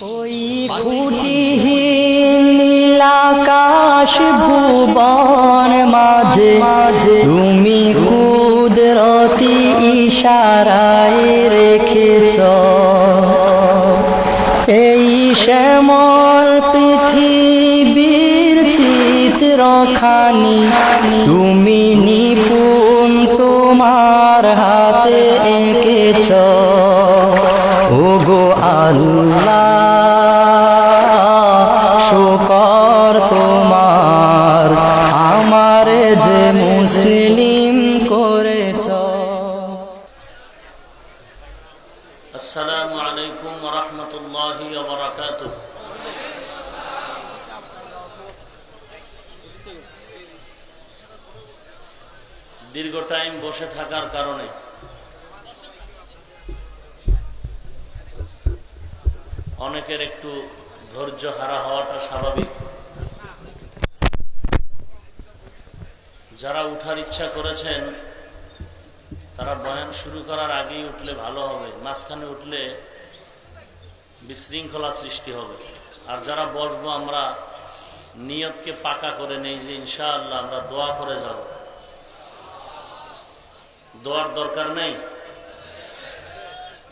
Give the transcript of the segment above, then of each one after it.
ওই খুঁটিহীন নীলাকাশ ভুবন মাঝে তুমি কুদরতি ইশারায় রেখেছ এই শ্যামল পৃথিবীর চিত্রখানি তুমি নিপুণ তোমার হাতে এঁকেছ ওগো আল্লাহ শুকর তোমার আমার যে মুসলিম করেছ। আসসালামু আলাইকুম ওয়া রাহমাতুল্লাহি ওয়া বারাকাতুহু। দীর্ঘ টাইম বসে থাকার কারণে অনেকের একটু ধৈর্য হারা হওয়াটা স্বাভাবিক। যারা উঠার ইচ্ছা করেছেন তারা বয়ান শুরু করার আগেই উঠলে ভালো হবে, মাঝখানে উঠলে বিশৃঙ্খলা সৃষ্টি হবে। আর যারা বসবো আমরা নিয়তকে পাকা করে নেই যে ইনশাআল্লাহ আমরা দোয়া করে যাব। দোয়ার দরকার নেই,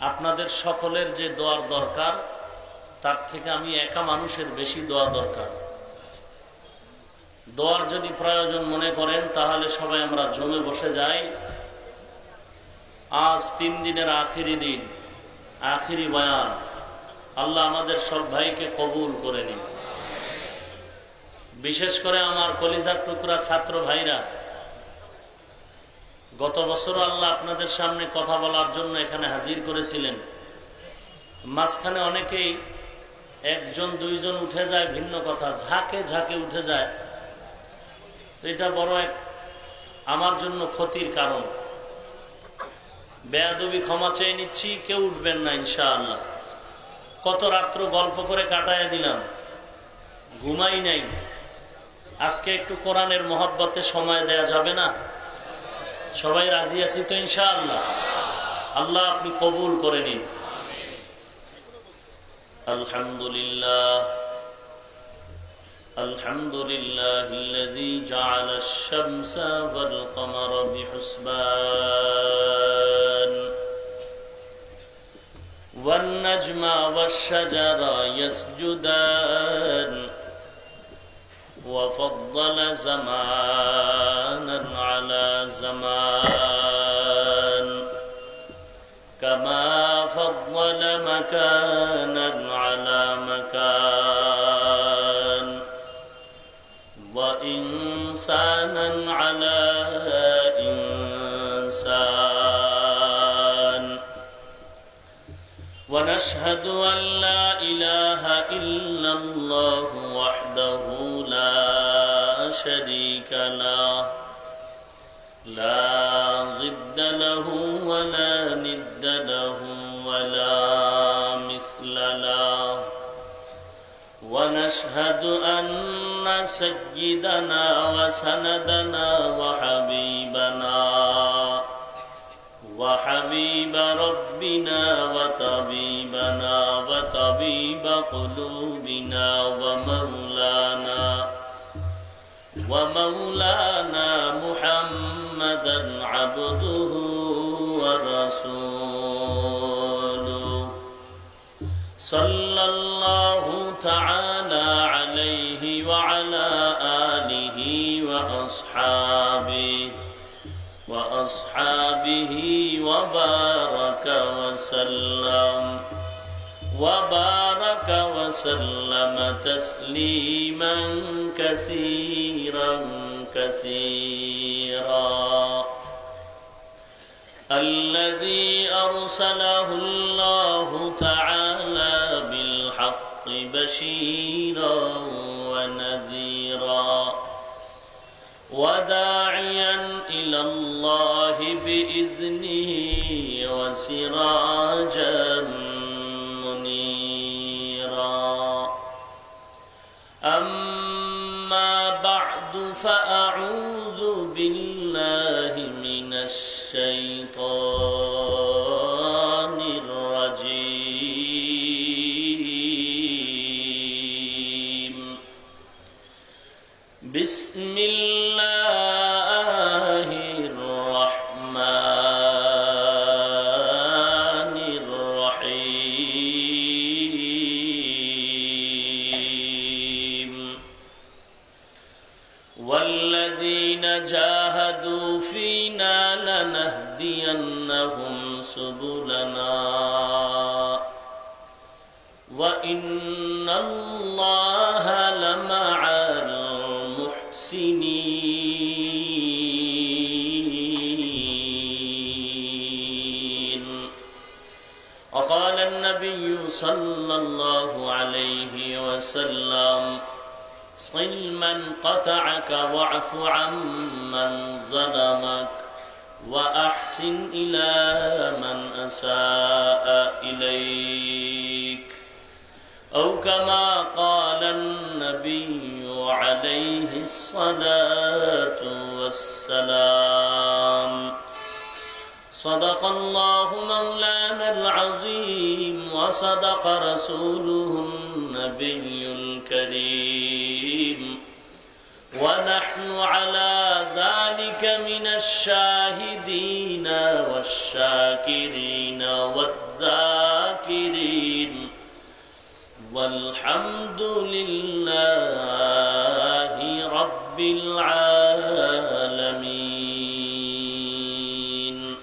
আপনাদের সকলের যে দোয়ার দরকার তার থেকে আমি একা মানুষের বেশি দোয়া দরকার। দোয়ার যদি প্রয়োজন মনে করেন তাহলে সবাই আমরা জমে বসে যাই। আজ 3 দিনের আখিরি দিন, আখিরি বয়ান। আল্লাহ আমাদের সব ভাইকে কবুল করে নিন। বিশেষ করে আমার কলিজার টুকরা ছাত্র ভাইরা, গত বছর আল্লাহ আপনাদের সামনে কথা বলার জন্য এখানে হাজির করেছিলেন। মাঝখানে অনেকেই 1 2 জন উঠে যায় ভিন্ন কথা, ঝাঁকে ঝাঁকে উঠে যায়। এটা বড় এক আমার জন্য ক্ষতির কারণ। বেয়াদবি ক্ষমা চেয়ে নিচ্ছি, কেউ উঠবেন না ইনশাআল্লাহ। কত রাত্র গল্প করে কাটায় দিলাম, ঘুমাই নাই। আজকে একটু কোরআনের মহব্বতে সময় দেয়া যাবে না? সবাই রাজি আছি তো ইনশাআল্লাহ? আল্লাহ আপনি কবুল করে নিন। আলহামদুলিল্লাহ আলহামদুলিল্লাহিল্লাযী জাআলাশ শামসা ওয়াল কমারা বিহুসবান ওয়ান নাজমা ওয়াশ শাজারা ইয়াসজুদান ওয়া ফাদ্দালা জামানান আলা জামান কামা ফাদ্দালা মাকানান আলা মাকান ওয়া ইনসানান আলা ইনসান ওয়া নাশহাদু আন লা ইলাহা ইল্লাল্লাহু ওয়াহদাহু লা শারীকা লাহু লা জিদ্দা লাহু ওয়া লা নিদ্দা লাহু ওয়া লা মিসলা লাহু ওয়া নাশহাদু আন্না সাইয়্যিদানা ওয়া সানাদানা ওয়া হাবিবানা وحبيب ربنا وطبيبنا وطبيب قلوبنا ومولانا محمدا عبده ورسوله صلى الله تعالى عليه وعلى آله وأصحابه وبارك وسلم تسليما كثيرا الذي أرسله الله تعالى بالحق بشيرا ونذيرا وداعيا إلى الله بإذنه وسراجا منيرا أما بعد فأعوذ بالله من الشيطان الرجيم بسم الله الرحمن الرحيم والذين جاهدوا فينا لنهدينهم سبلنا وإن الله لمع المحسنين وقال النبي صلى الله عليه وسلم صل من قطعك واعف عمن ظلمك وأحسن إلى من أساء إليك أو كما قال النبي عليه الصلاة والسلام صدق الله مولانا العظيم وصدق رسوله النبي الكريم ونحن على ذلك من الشاهدين والشاكرين والذاكرين والحمد لله رب العالمين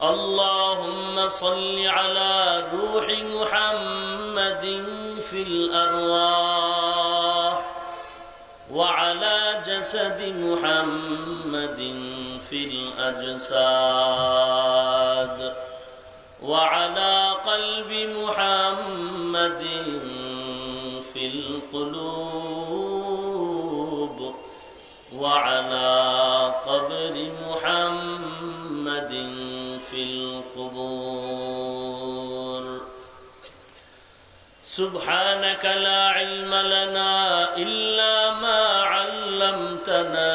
اللهم صل على روح محمد في الأرواح وعلى جسد محمد في الأجساد وعلى قلب محمد في القلوب وعلى قبر محمد في القبور سبحانك لا علم لنا إلا ما علمتنا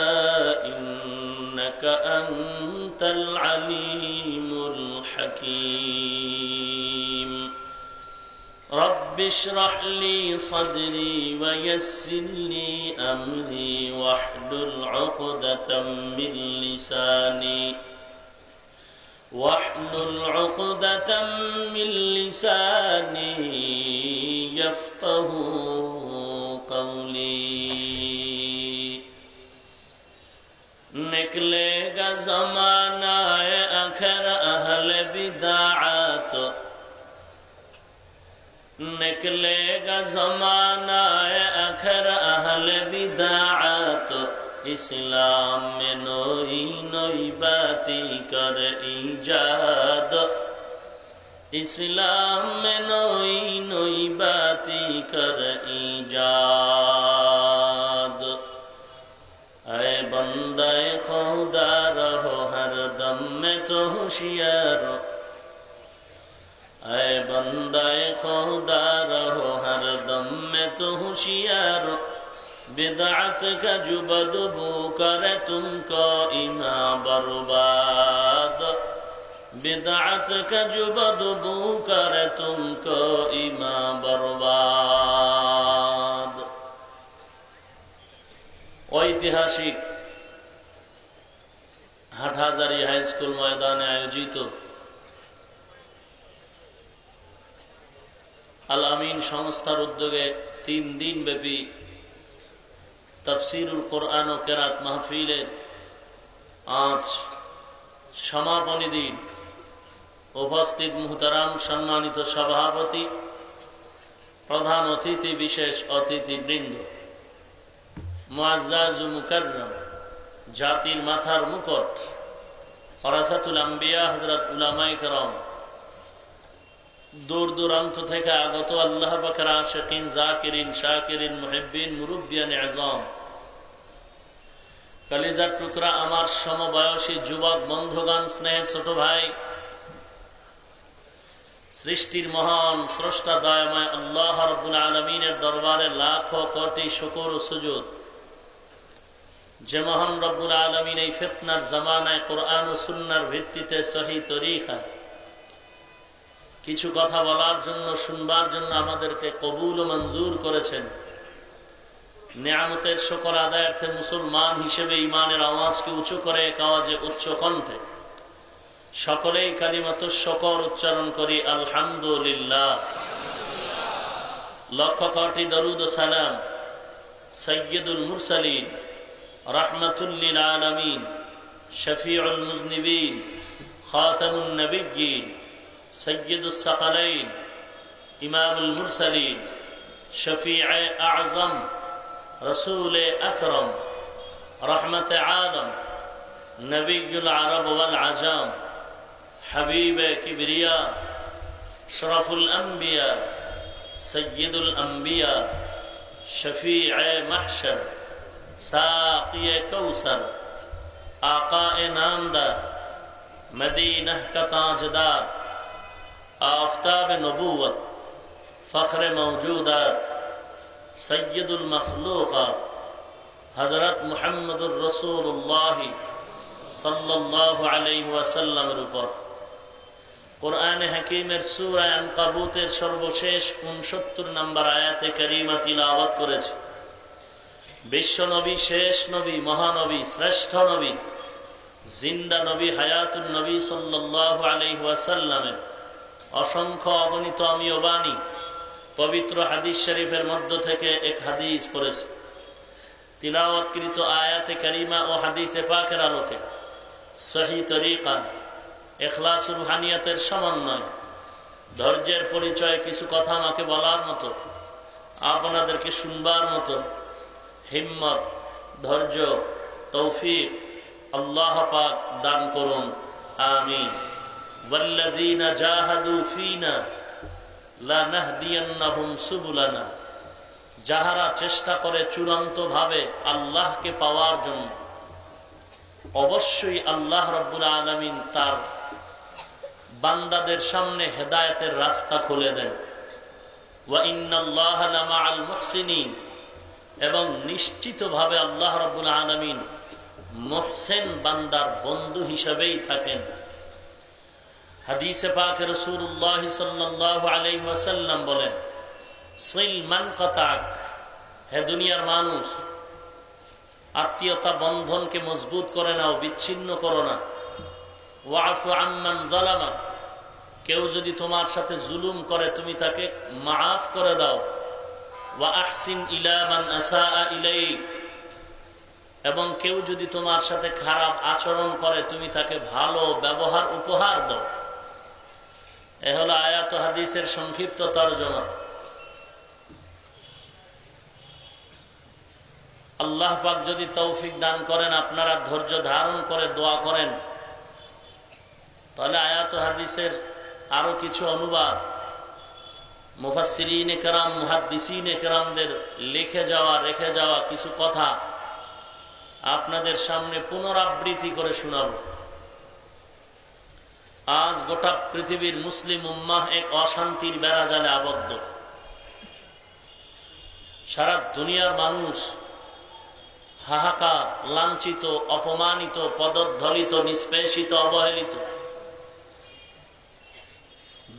إنك أنت العليم الحكيم رب اشرح لي صدري ويسر لي أمري واحلل عقدة من لساني يفقه قولي निकलेगा ज़माना आखिर अहले बिदाअत निकलेगा ज़माना आखिर अहले बिदाअत इस्लाम में नई नई बातें कर ईजाद इस्लाम में नई नई बातें कर ईजाद ऐ बंदे खुदा रहो हर दम में तो होशियार ऐ बंदे खुदा रहो हर दम में तो होशियार बिदअत का जो बदबू करे तुमको इमा बर्बाद बिदअत का जो बदबू करे तुमको इमा बर्बाद ऐतिहासिक हाटहाजारी हाई स्कूल मैदाने आयोजित আল আমিন সংস্থার উদ্যোগে 3 দিন ব্যাপী তাফসীরুল কোরআন ও কেরাত মাহফিলের আজ সমাপনী দিন উপস্থিত মুহতারাম সম্মানিত সভাপতি প্রধান অতিথি বিশেষ অতিথিবৃন্দ মুআজ্জাজ ও মুকাররম জাতির মাথার মুকুট ফরাসাতুল আম্বিয়া হযরত উলামায়ে কেরাম दूर दूरांत থেকে আগত আল্লাহ পাকের আশিকিন জাকিরিন শাকিরিন মুহিব্বিন মুরব্বিয়ান আযম কলিজার টুকরা আমার সমবয়সী যুবক বন্ধুগণ স্নেহের ছোট ভাই সৃষ্টির মহান স্রষ্টা দয়াময় আল্লাহ রাব্বুল আলামিনের দরবারে লাখো কোটি শুকর ও সুজুদ যে মহান রব্বুল আলামিন এই ফিতনার জামানায় কোরআন ও সুন্নাহর ভিত্তিতে সহিহ তরিকা কিছু কথা বলার জন্য শুনবার জন্য আমাদেরকে কবুল ও মঞ্জুর করেছেন নিয়ামতের শুকর আদায়ার্থে মুসলমান হিসেবে ঈমানের আওয়াজকে উঁচু করে এক আওয়াজে উচ্চ কণ্ঠে সকলেই কালিমাতুশ শুকর উচ্চারণ করি আলহামদুলিল্লাহ। লক্ষ কোটি দরুদ ও সালাম সাইয়্যিদুল মুরসালিন রাহমাতুল লিল আলামিন শফিউল মুজনিবিন খাতামুন নবিয়্যিন সাইয়্যিদুস সাকালাইন ইমামুল মুরসালিন শফিয়ে আযম রসুল আকরম রহমত আদম নবিয়ুল আরব ওয়াল আজম হাবিব কিবরিয়া শরফুল আম্বিয়া সৈয়দুল আম্বিয়া শফিয়ে মাহশর সাকিয়ে কৌসর आकाए नामदार मदीना का ताजदार आफताब नबूवत फ़ख्र मौजूदात सैयदुल मखलूक़ात हज़रत मुहम्मदुर रसूलुल्लाह सल्लल्लाहु अलैहि वसल्लमेर ऊपर कुरआन हकीमेर सूरा अनकाबूतेर सर्वशेष 69 नम्बर आयाते करीमा तिलावत करेছি। বিশ্ব নবী, শেষ নবী, মহানবী, শ্রেষ্ঠ নবী, জিন্দা নবী, হায়াতুন নবী সাল্লাল্লাহু আলাইহি ওয়াসাল্লামের অসংখ্য অগণিত আমিও বাণী পবিত্র হাদিস শরীফের মধ্য থেকে এক হাদিস পড়েছি। তিলাওয়াতকৃত আয়াতে কারিমা ও হাদিসে পাকের আলোকে সহি তরিকা, ইখলাস ও রুহানিয়াতের সমন্বয়, ধৈর্যের পরিচয় কিছু কথা আমাকে বলার মতো, আপনাদেরকে শুনবার মতো হিম্মত, ধৈর্য, তৌফিক আল্লাহ পাক দান করুন, আমিন। ওয়াল্লাযীনা জাহাদু ফীনা লানাহদিয়ান্নাহুম সুবুলানা, যাহারা চেষ্টা করে চূড়ান্তভাবে আল্লাহকে পাওয়ার জন্য, অবশ্যই আল্লাহ রাব্বুল আলামিন তার বান্দাদের সামনে হেদায়েতের রাস্তা খুলে দেন। ওয়া ইন্নাল্লাহা লামাআল মুহসিনিন, এবং নিশ্চিতভাবে আল্লাহ রাব্বুল আলামিন মুহসিন বান্দার বন্ধু হিসেবেই থাকেন। হাদিসে পাকে রাসূলুল্লাহ সাল্লাল্লাহু আলাইহি ওয়াসাল্লাম বলেন, সিল মান কাতাক, হে দুনিয়ার মানুষ, আত্মীয়তা বন্ধনকে মজবুত করে নাও, বিচ্ছিন্ন করো না। ওয়াফু আম্মান যালামা, কেউ যদি তোমার সাথে জুলুম করে তুমি তাকে মাফ করে দাও। ওয়া আহসিন ইলা মান আসাআ ইলাইক, এবং কেউ যদি তোমার সাথে খারাপ আচরণ করে তুমি তাকে ভালো ব্যবহার উপহার দাও। এ হলো আয়াত ও হাদিসের সংক্ষিপ্ত তরজমা। আল্লাহ পাক যদি তৌফিক দান করেন, আপনারা ধৈর্য ধারণ করে দোয়া করেন, তাহলে আয়াত ও হাদিসের আরো কিছু অনুবাদ মুফাসসিরিন কেরাম, মুহাদ্দিসিন কেরামদের লিখে যাওয়া, রেখে যাওয়া কিছু কথা আপনাদের সামনে পুনরাবৃত্তি করে শোনাব। আজ গোটা পৃথিবীর মুসলিম উম্মাহ এক অশান্তির বেড়াজালে আবদ্ধ। সারা দুনিয়ার মানুষ হাহাকার, লাঞ্ছিত, অপমানিত, পদদলিত, নিষ্পেষিত, অবহেলিত।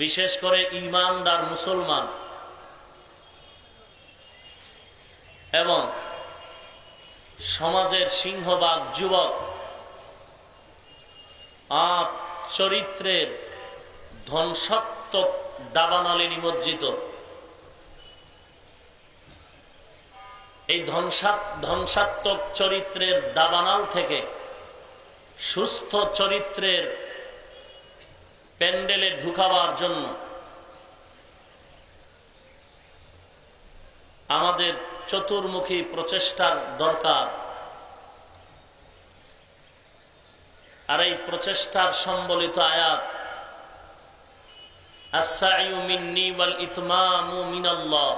বিশেষ করে ঈমানদার মুসলমান এবং সমাজের সিংহভাগ যুবক আজ চরিত্রের ধ্বংসাত্মক দাবানলে নিমজ্জিত। এই ধ্বংসাত্মক চরিত্রের দাবানল থেকে সুস্থ চরিত্রের প্যান্ডেলে ঢুকাবার জন্য আমাদের চতুর্মুখী প্রচেষ্টার দরকার। আর এই প্রচেষ্টার সম্বলিত আয়াত, আস-সা'য়ু মিন্নি ওয়াল ইতমামু মিনাল্লাহ,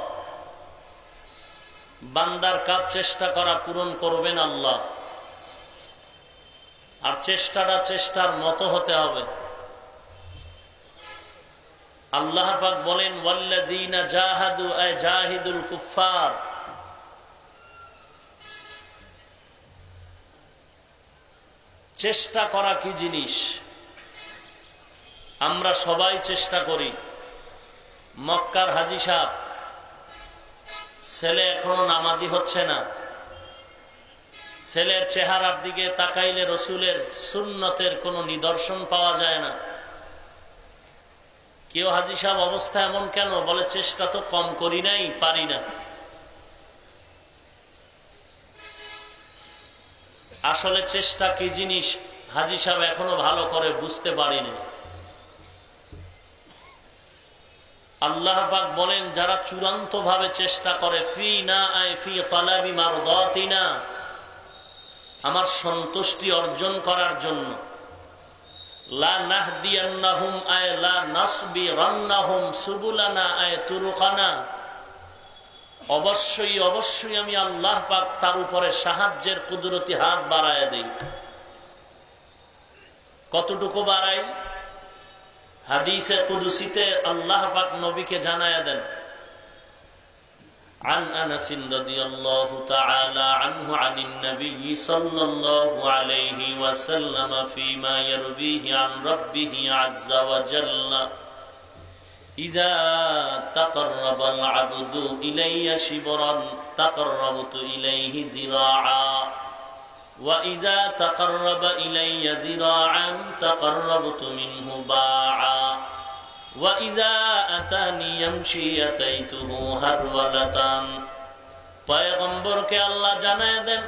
বান্দার কাজ চেষ্টা করা, পূরণ করবেন আল্লাহ। আর চেষ্টাটা চেষ্টার মতো হতে হবে। আল্লাহ পাক বলেন, ওয়াল্লাযীনা জাহাদু আয় জাহিদুল কুফফার, চেষ্টা করা কি জিনিস? আমরা সবাই চেষ্টা করি। মক্কার হাজী সাহেব ছেলে এখনো নামাজি হচ্ছে না। ছেলের চেহারার দিকে তাকাইলে রসুলের সুন্নতের কোনো নিদর্শন পাওয়া যায় না। কেউ হাজী সাহেব অবস্থা এমন কেন? বলে চেষ্টা তো কম করি নাই, পারি না। আসলে চেষ্টা কি জিনিস হাজী সাহেব এখনো ভালো করে বুঝতে পারিনি। আল্লাহ পাক বলেন, যারা চূড়ান্ত ভাবে চেষ্টা করে ফি না আয় ফি তালাবি মারদাতিনা, আমার সন্তুষ্টি অর্জন করার জন্য, লা নাহদিয়ান্নাহুম আয় লা নাসবিরান্নাহুম সুবুলানা আয় তুরুকানা, অবশ্যই অবশ্যই আমি আল্লাহ পাক তার উপরে সাহায্যের কুদরতি হাত বাড়ায় দেই। কতটুকু বাড়াই? হাদিসে কুদসিতে আল্লাহ পাক নবীকে জানায়া দেন, عن أنس رضي الله تعالى عنه عن النبي صلى الله عليه وسلم فيما يرويه عن ربه عز وجل إذا تقرب العبد إلي شبرا تقربت إليه ذراعا وإذا تقرب إلي ذراعا تقربت منه باعا وإذا أتاني يمشي أتيته هرولة। পয়গম্বরকে আল্লাহ জানায় দেন,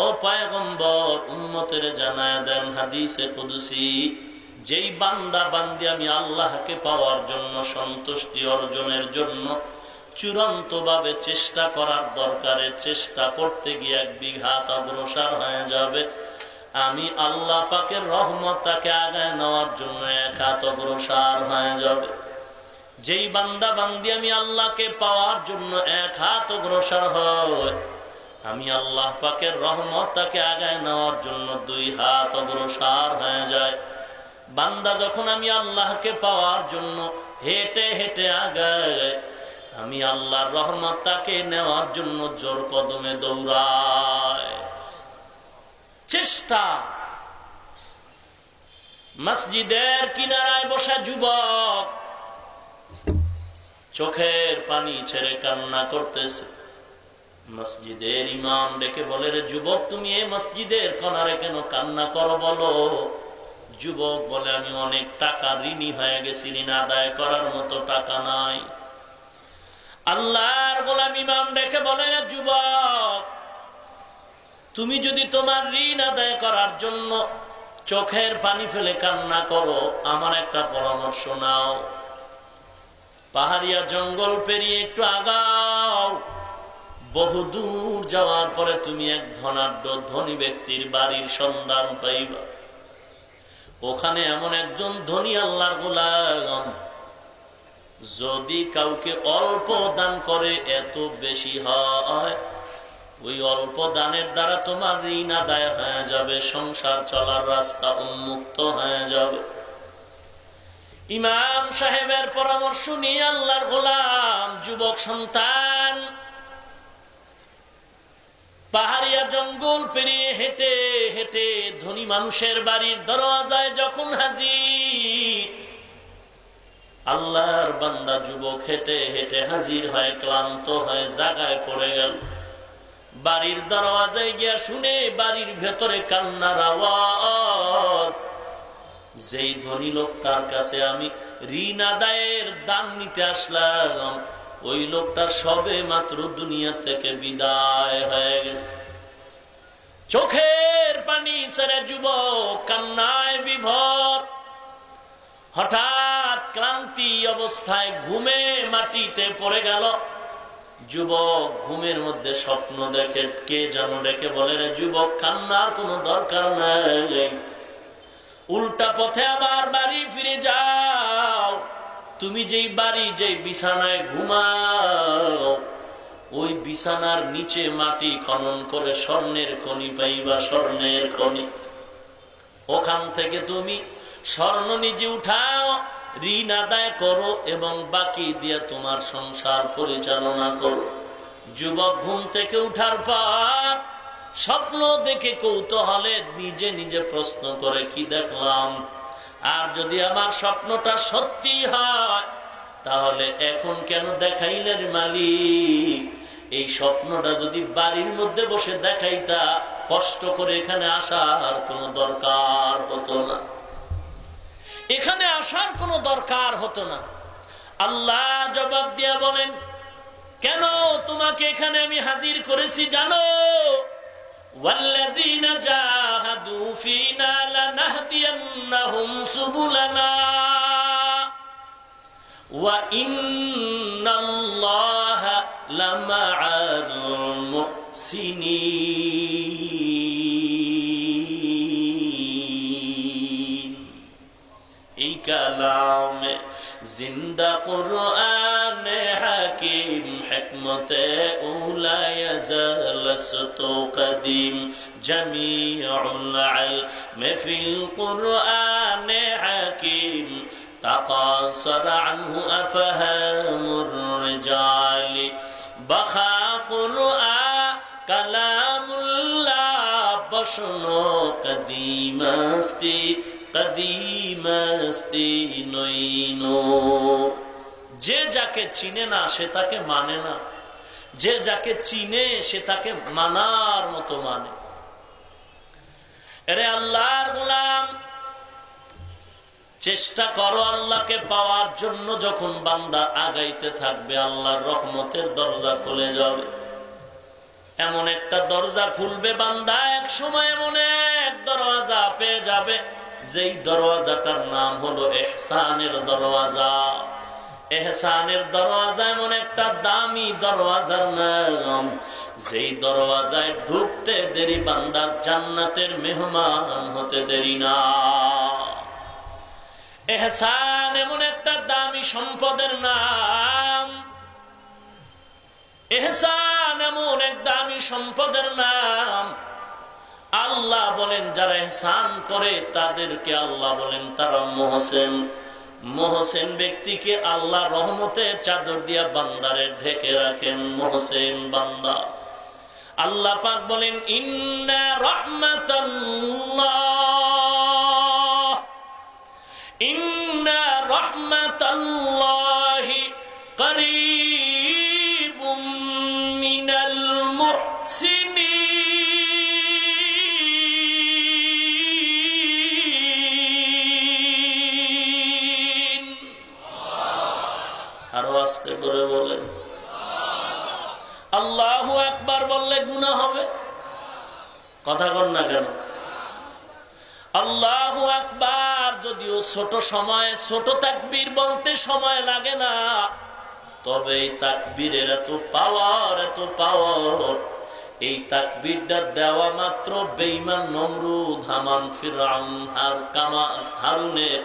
ও পয়গম্বর উম্মতের জানায় দেন হাদিসে কুদসি, যেই বান্দা বান্দি আমি আল্লাহকে পাওয়ার জন্য, সন্তুষ্টি অর্জনের জন্য চূড়ান্ত ভাবে চেষ্টা করার দরকারে চেষ্টা করতে গিয়ে এক বিঘাত অগ্রসর হয়ে যাবে, আমি আল্লাহ পাকের রহমত তাকে আগায় নেওয়ার জন্য এক হাত অগ্রসর হয়ে যাবে। যেই বান্দা বান্দি আমি আল্লাহকে পাওয়ার জন্য এক হাত অগ্রসর হয়, আমি আল্লাহ পাকের রহমত তাকে আগায় নেওয়ার জন্য দুই হাত অগ্রসর হয়ে যায়। বান্দা যখন আমি আল্লাহকে পাওয়ার জন্য হেঁটে হেঁটে আগায়, আমি আল্লাহর রহমত তাকে নেওয়ার জন্য জোর কদমে দৌড়ায়। চেষ্টা। মসজিদের কিনারায় বসা যুবক চোখের পানি ছেড়ে কান্না করতেছে। মসজিদের ইমাম ডেকে বলে, রে যুবক, তুমি এই মসজিদের কিনারে কেন কান্না করো বলো? যুবক বলে, আমি অনেক টাকা ঋণী হয়ে গেছি, ঋণ আদায় করার মতো টাকা নাই। আল্লাহর গোলাম ইমাম ডেকে বলে, রে যুবক, তুমি যদি তোমার ঋণ আদায় করার জন্য চোখের পানি ফেলে কান্না করো, আমার একটা পরামর্শ নাও। পাহাড়িয়া জঙ্গল পেরিয়ে একটু আগাও, বহুদূর যাওয়ার পরে তুমি এক ধনাঢ্য ধনী ব্যক্তির বাড়ির সন্ধান পাইবা। ওখানে এমন একজন ধনী আল্লাহর গোলাম, যদি কাউকে অল্প দান করে এত বেশি হয়, ওই অল্প দানের দ্বারা তোমার ঋণ আদায় হয়ে যাবে, সংসার চলার রাস্তা উন্মুক্ত হয়ে যাবে। ইমাম সাহেবের পরামর্শ নিয়ে আল্লাহর গোলাম যুবক সন্তান পাহাড়িয়া জঙ্গল পেরিয়ে হেঁটে হেঁটে ধনী মানুষের বাড়ির দরওয়াজায় যখন হাজির, আল্লাহর বান্দা যুবক হেঁটে হেঁটে হাজির হয়, ক্লান্ত হয়ে জায়গায় পড়ে গেল। বাড়ির দরওয়াজায় গিয়া শুনে বাড়ির ভেতরে কান্নার আওয়াজ। যেই ধনী লোকটার কাছে আমি ঋণ আদায়ের দান নিতে আসলাম, ওই লোকটা সবে মাত্র দুনিয়া থেকে বিদায় হয়ে গেছে। চোখের পানি ছেড়ে যুবক কান্নায় বিভোর। হঠাৎ ক্লান্তি অবস্থায় ঘুমে মাটিতে পড়ে গেল। যুবক ঘুমের মধ্যে স্বপ্ন দেখে, কে যেন ডেকে বলে, রে যুবক, কান্নার কোনো দরকার নাই, উল্টা পথে আবার বাড়ি ফিরে যাও। তুমি যেই বাড়ি, যেই বিছানায় ঘুমাও, ওই বিছানার নিচে মাটি খনন করে স্বর্ণের খনি পাইবা, স্বর্ণের খনি। ওখান থেকে তুমি স্বর্ণ নিজে উঠাও, ঋণ আদায় করো এবং বাকি দিয়ে তোমার সংসার পরিচালনা করো। যুবক ঘুম থেকে উঠার পর স্বপ্ন দেখে কৌতূহলে নিজে নিজে প্রশ্ন করে, কি দেখলাম? আর যদি আমার স্বপ্নটা সত্যি হয়, তাহলে এখন কেন দেখাইলেন মালিক? এই স্বপ্নটা যদি বাড়ির মধ্যে বসে দেখাইতা, কষ্ট করে এখানে আসার কোনো দরকার হতো না, এখানে আসার কোনো দরকার হতো না। আল্লাহ জবাব দিয়া বলেন, কেন তোমাকে এখানে আমি হাজির করেছি জানো? ওয়াল্লাযীনা জাহাদু ফীনা লানাহদিয়ান্নাহুম সুবুলানা ওয়া ইন্নাল্লাহা লামাআল মুহসিনিন। এই কালামে জিন্দা কুরআনে হাকিম হিকমতে উলা ইয়াজালসতু কদিম জামিউল ইলম ফিল কুরআনে হাকিম تقاصر عنه أفهام الرجال بخا قرآن كلام الله بشنو قديم استی নইনো। যে যাকে চিনে না সে তাকে মানে না, যে যাকে চিনে সে তাকে মানার মতো মানে। আরে আল্লাহর গোলাম, চেষ্টা করো আল্লাহকে পাওয়ার জন্য। যখন বান্দা আগাইতে থাকবে আল্লাহর রহমতের দরজা খুলে যাবে, এমন একটা দরজা খুলবে বান্দা এক সময় এমন এক দরওয়াজা পেয়ে যাবে, যেই দরওয়াজাটার নাম হলো ইহসানের দরওয়াজা। ইহসানের দরওয়াজা এমন একটা দামি দরওয়াজার নাম, যেই দরওয়াজায় ঢুকতে দেরি বান্দা জান্নাতের মেহমান হতে দেরি না। ইহসান এমন একটা দামি সম্পদের নাম, ইহসান এমন এক দামি সম্পদের নাম। আল্লাহ বলেন যারা ইহসান করে তাদেরকে আল্লাহ বলেন তারা মুহসিন। মুহসিন ব্যক্তিকে আল্লাহ রহমতের চাদর দিয়া বান্দারে ঢেকে রাখেন, মুহসিন বান্দা। আল্লাহ পাক বলেন ইন্না রাহমাতাল্লাহ ইন্না রাহমাতাল্লাহি করিবুম মিনাল মুহসিনিন। আরো আস্তে করে বলেন, আল্লাহু আকবার বললে গুনাহ হবে? কথা কন না কেন? আল্লাহু আকবার যদিও ছোট সময়, ছোট তাকবীর বলতে সময় লাগে না, তবে এই তাকবীরের এত পাওয়ার, এত পাওয়ার। এই তাকবীরটা দেওয়া মাত্র বেঈমান নমরুদ, হামান, ফিরআউন, হারুনের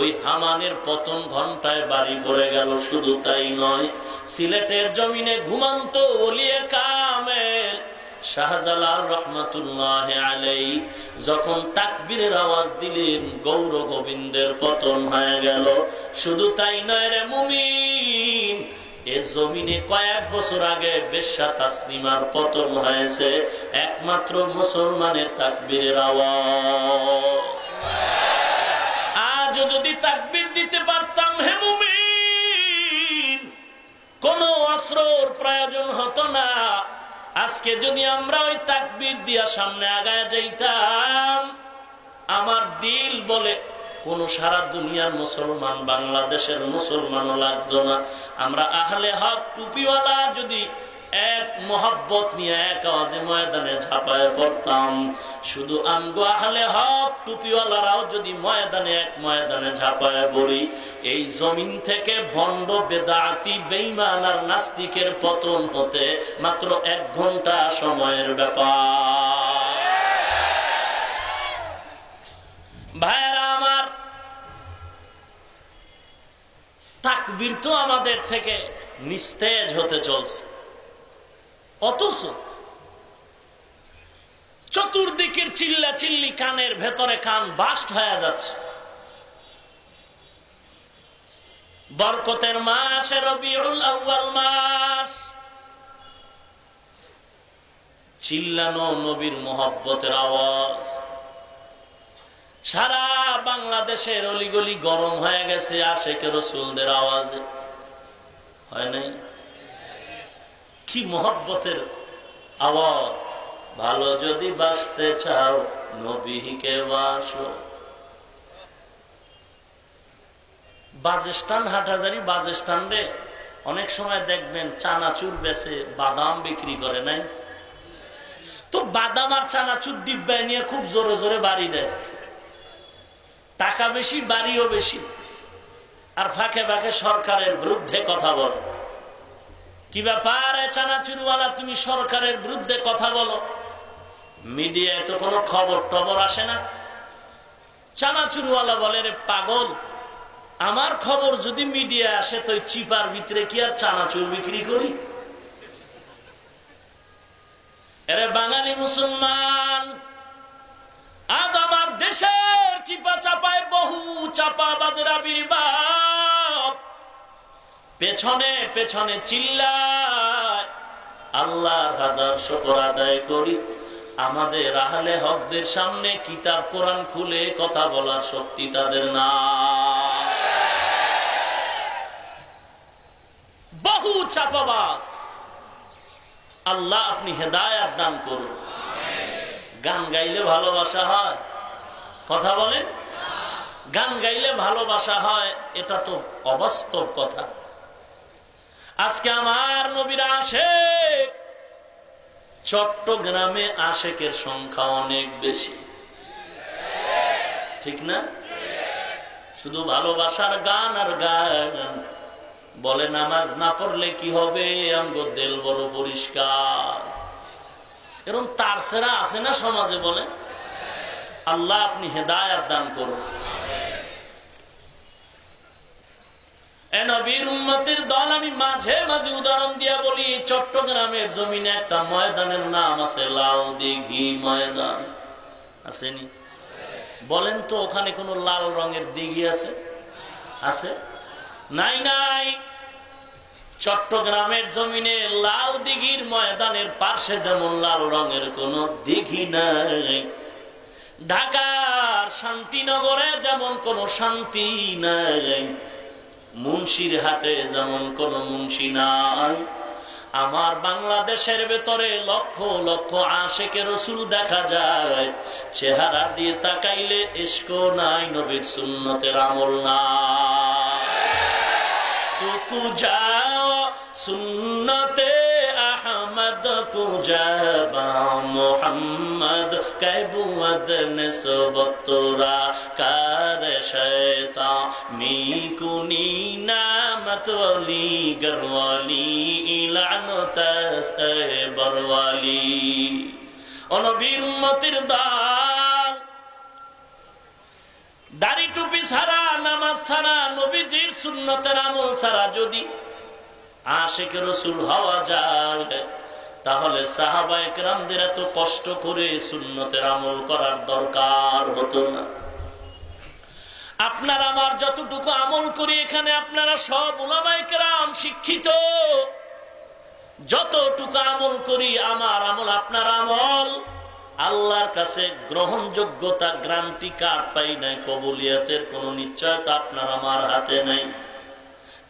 ওই হামানের পতন ঘন্টায় বাড়ি পড়ে গেল। শুধু তাই নয়, সিলেটের জমিনে ঘুমন্ত ওলিয়ে কামেল শাহজালাল রহমাতুল্লাহ আলাইহি যখন তাকবীরের আওয়াজ দিলেন, গৌর গোবিন্দের পতন হয়ে গেল। শুধু তাই নয় রে মুমিন, এ জমিনে কয়েক বছর আগে বেশ্যা তাসলিমার পতন হয়েছে একমাত্র মুসলমানের তাকবীরের আওয়াজ। আজ যদি তাকবীর দিতে পারতাম হে মুমিন, কোনো অস্ত্রের প্রয়োজন হতো না। আজকে যদি আমরা ওই তাকবীর দিয়া সামনে আগায় যাইতাম, আমার দিল বলে কোন সারা দুনিয়ার মুসলমান, বাংলাদেশের মুসলমানও লাগতো না। আমরা আহলে হক টুপিওয়ালা যদি এক মোহাব্বত নিয়ে এক আওয়াজে ময়দানে ঝাঁপায় পড়তাম, শুধু আমগো আহলে হক টুপিওয়ালারাও যদি ময়দানে ঝাঁপায় পড়ি, এই জমিন থেকে ভণ্ড, বেদাতি, বেঈমান আর নাস্তিকের পতন হতে মাত্র 1 ঘন্টা সময়ের ব্যাপার। ভাইরা আমার, তাকবীর তো আমাদের থেকে নিস্তেজ হতে চলছে, অথচ চতুর্দিকের চিল্লা চিল্লি কানের ভেতরে কান বাস্ট হয়ে যাচ্ছে। বরকতের মাস রবিউল আউয়াল মাস, চিল্লানো নবীর মোহাব্বতের আওয়াজ। সারা বাংলাদেশের অলিগলি গরম হয়ে গেছে আশেকে রসুলদের আওয়াজে, হয় নাই? কি মহব্বতের আওয়াজ। ভালো যদি বাসতে চাও নবীকে বাসো। বাস স্ট্যান্ড, হাটহাজারি বাস স্ট্যান্ডে অনেক সময় দেখবেন চানাচুর বেচে, বাদাম বিক্রি করে নাই? তো বাদাম আর চানাচুর ডিব্বায় নিয়ে খুব জোরে জোরে বাড়ি দেয়। টাকা বেশি, বাড়িও বেশি, আর ফাঁকে ফাঁকে সরকারের বিরুদ্ধে কথা বল। কি ব্যাপার চানাচুরওয়ালা, তুমি সরকারের বিরুদ্ধে কথা বলো? মিডিয়ায় তো কোনো খবর টবর আসে না। চানাচুরওয়ালা বলে, রে পাগল, আমার খবর যদি মিডিয়া আসে তো চিপার ভিতরে কি আর চানাচুর বিক্রি করি? এরে বাঙালি মুসলমান, আজ আমার দেশের চিপা চাপায় বহু চাপাবাজের আবির্ভাব। পেছনে পেছনে চিল্লায়। আল্লাহর হাজার শুকর আদায় করি, আমাদের আহলে হকদের সামনে কিতাব কোরআন খুলে কথা বলার শক্তি তাদের না। বহু চাপাবাজ, আল্লাহ আপনি হেদায়েত দান করুন। গান গাইলে ভালোবাসা হয়? কথা বলেন, গান গাইলে ভালোবাসা হয়? এটা তো অবাস্তব কথা। আজকে আমার নবীর আশেক, চট্টগ্রামে আশেকের সংখ্যা অনেক বেশি, ঠিক না? শুধু ভালোবাসার গান আর গান। বলে নামাজ না পড়লে কি হবে, আমগো দিল বড় পরিষ্কার। এরকম তার সেরা আছে না সমাজে? বলে আল্লাহ আপনি হেদায়েত দান করুন। নবীর উম্মতের দল, আমি মাঝে মাঝে উদাহরণ দিয়া বলি। চট্টগ্রামের জমিনে একটা ময়দানের নাম আছে লাল দিঘি ময়দান, আসেনি? বলেন তো ওখানে কোন লাল রঙের দিঘি আছে? আছে? নাই, নাই। চট্টগ্রামের জমিনে লাল দিঘির ময়দানের পাশে যেমন লাল রঙের কোন দিঘি নাই, ঢাকার শান্তিনগরে যেমন কোন শান্তি নাই, মুন্সির হাটে যেমন কোন মুন্সি নাই, আমার বাংলাদেশের ভেতরে লক্ষ লক্ষ আশেকে রসুল দেখা যায়। চেহারা দিয়ে তাকাইলে ইশকো নাই, নবীর সুন্নতের আমল নাই। তু যাও সুন্নতে আহমদ কুজাবা মোহাম্মদ कैबुअद निस्बतुरा कर शैतानी कुनी नामत वली गरवाली इलानत बरवाली। ও নবীর উম্মতের দল, দাড়ি টুপি ছাড়া, নামাজ ছাড়া, নবীজির সুন্নতের আমল ছাড়া যদি আশিক রাসূল হওয়া যায়, তাহলে সাহাবায়ে কেরামদের এত কষ্ট করে সুন্নতের আমল করার দরকার হতো না। আপনার আমার যতটুকু আমল করি এখানে, আপনারা সব উলামায়ে কেরাম শিক্ষিত। যতটুকু আমল করি, আমার আমল আপনার আমল, আল্লাহর কাছে গ্রহণযোগ্যতা গ্যারান্টি কার্ড পাই নাই, কবুলিয়তের কোন নিশ্চয়তা আপনার আমার হাতে নাই।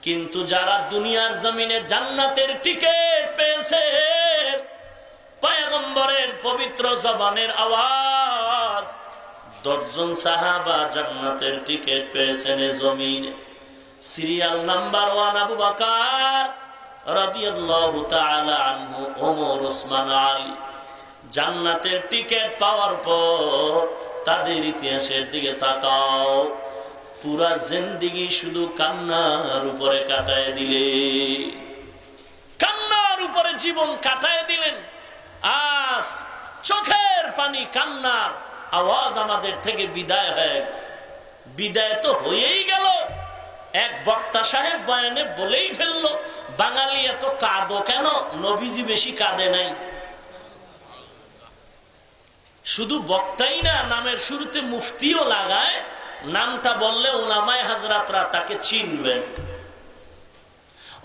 কিন্তু যারা দুনিয়ার জমিনে জান্নাতের টিকিট পেয়েছে, পয়গম্বরের পবিত্র জবানের আওয়াজ, 10 জন সাহাবা জান্নাতের টিকিট পেয়েছেন জমিনে। সিরিয়াল নাম্বার 1 আবু বকর রাদিয়াল্লাহু তাআলা আনহু, ওমর, ওসমান, আলী। জান্নাতের টিকিট পাওয়ার পর তাদের ইতিহাসের দিকে তাকাও, পুরা জিন্দেগি শুধু কান্নার উপরে কাটায় দিলে, কান্নার উপরে জীবন কাটায় দিলেন। আজ চোখের পানি, কান্নার আওয়াজ আমাদের থেকে বিদায় হয়ে গেছে। বিদায় তো হয়েই গেল। এক বক্তা সাহেব বয়ানে বলেই ফেললো, বাঙালি এত কাঁদো কেন? নবীজি বেশি কাঁদে নাই। শুধু বক্তাই না, নামের শুরুতে মুফতিও লাগায়। নামটা বললে উলামায়ে হাজরাতরা তাকে চিনবেন।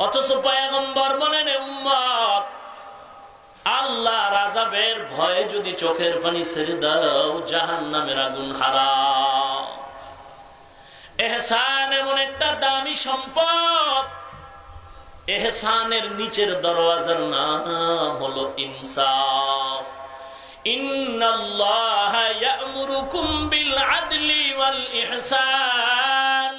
অথচ পয়গম্বর বলেন, উম্মত, আল্লাহর আযাবের ভয়ে যদি চোখের পানি ছেড়ে দাও, জাহান্নামের আগুন হারাম। ইহসান এমন একটা দামি সম্পদ, এহসানের নিচের দরওয়াজার নাম হলো ইনসাফ। ইন্নাল্লাহা ইয়া'মুরুকুম বিল আদলি ওয়াল ইহসান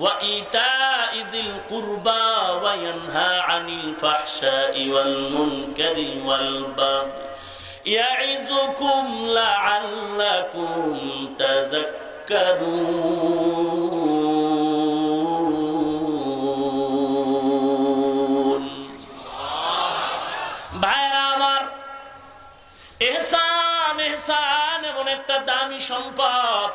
ওয়া ইতা'i যিল কুরবা ওয়া ইয়ানহা আনিল ফাহশাই ওয়াল মুনকারি ওয়াল বাগই ইয়া'ইযুকুম লা'আল্লাকুম তাযাক্কারুন। ভাইরা আমার, এহসান এহসান এমন একটা দামি সম্পদ।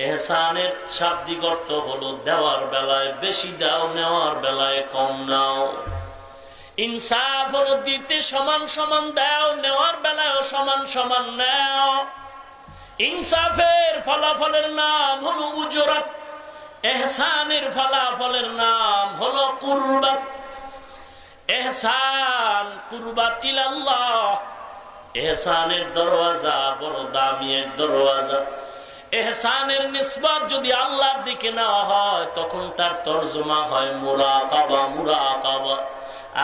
এহসানের শাব্দিক অর্থ হলো দেওয়ার বেলায় বেশি দাও, নেওয়ার বেলায় কম নাও। ইনসাফ হলো দিতে সমান সমান দাও, নেওয়ার বেলায়ও সমান সমান নাও। ইনসাফের ফলাফলের নাম হলো উজরাত, এহসানের ফলাফলের নাম হলো কুরবাত। এহসান কুরবাত ইলাল্লাহ। এহসানের দরওয়াজা বড় দামি এক দরওয়াজা। এহসানের নিসবত যদি আল্লাহর দিকে নেওয়া হয় তখন তার তরজমা হয় মুরাকাবা, মুরাকাবা।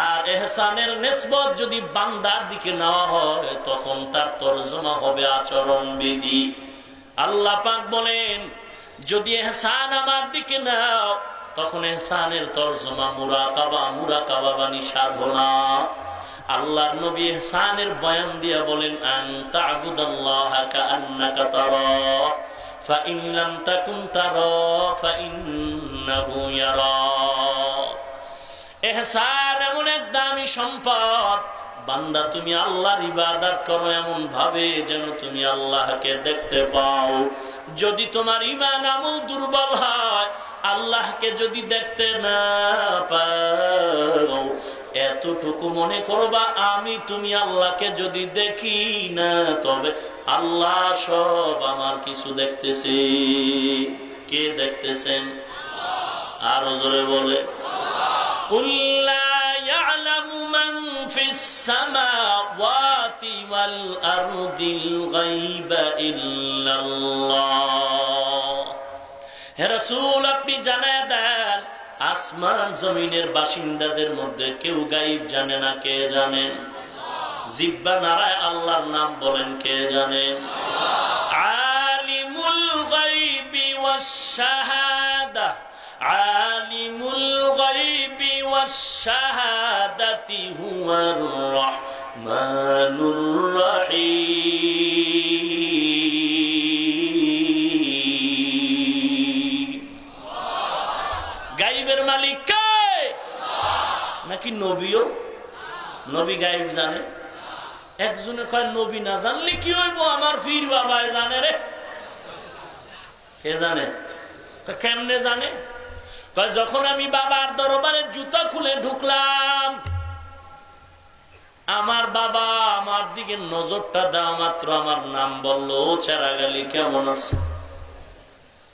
আর এহসানের নিসবত যদি বান্দার দিকে নেওয়া হয় তখন তার তরজমা হবে আচরণ বিধি। আল্লাহ পাক বলেন, যদি এহসান আমার দিকে নাও তখন এহসানের তরজমা মুরাকাবা, মুরাকাবা বানি সাধনা। আল্লাহর নবী ইহসানের বয়ান দিয়া বলেন, আন তা'বুদাল্লাহা কাআন্নাকা তারাহু ফাইন লাম তাকুন তারাহু ফাইন্নাহু ইয়ারাক। ইহসান এমন এক দামি সম্পদ। বান্দা, তুমি আল্লাহর ইবাদত করো এমন ভাবে যেন তুমি আল্লাহকে দেখতে পাও। যদি তোমার ঈমান আমল দুর্বল হয়, আল্লাহকে যদি দেখতে না পাও, এতটুকু মনে করবা আমি তুমি আল্লাহকে যদি দেখি না, তবে আল্লাহ সব আমার কিছু দেখতেছে। কে দেখতেছেন? আরো জোরে বলে, কুল লা ইয়ালামু মান ফিস সামাওয়াতি ওয়াল আরদিল গায়বা ইল্লাল্লাহ। হে রাসূল, আপনি জানায় দেন, আসমান জমিনের বাসিন্দাদের মধ্যে কেউ গায়েব জানে না। কে জানেন? জিহ্বা নাড়ায় আল্লাহর নাম বলেন, কে জানেন? আলিমুল গায়বি ওয়াশ শাহাদা, আলিমুল গায়বি ওয়াশ শাহাদাতি হুয়ার রাহমানুর রাহিম। গায়বের মালিক কে? নাকি নবীও? নবী গায়ব জানে? একজনে কয় নবী না জানলে কি হইব, আমার পীর বাবাই জানে রে। কে জানে? কেমনে জানে? কয় যখন আমি বাবার দরবারে জুতা খুলে ঢুকলাম, আমার বাবা আমার দিকে নজরটা দেওয়া মাত্র আমার নাম বললো, ও চেরাগালি কেমন আছে?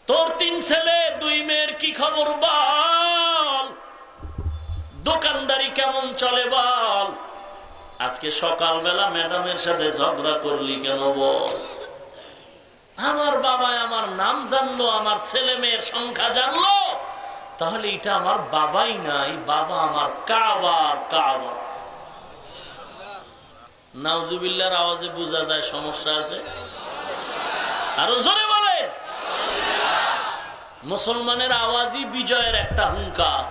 তোর 3 ছেলে 2 মেয়ের কি খবর বল? দোকানদারি কেমন চলে বল? আজকে সকালবেলা ম্যাডামের সাথে ঝগড়া করলি কেন বল? আমার বাবা আমার নাম জানলো, আমার ছেলে মেয়ের সংখ্যা জানলো, তাহলে এটা আমার বাবাই নাই, বাবা আমার কাবা। কাবা। নাউজুবিল্লাহর আওয়াজে বোঝা যায় সমস্যা আছে। আরো জোরে বলে, মুসলমানের আওয়াজই বিজয়ের একটা হুঙ্কার।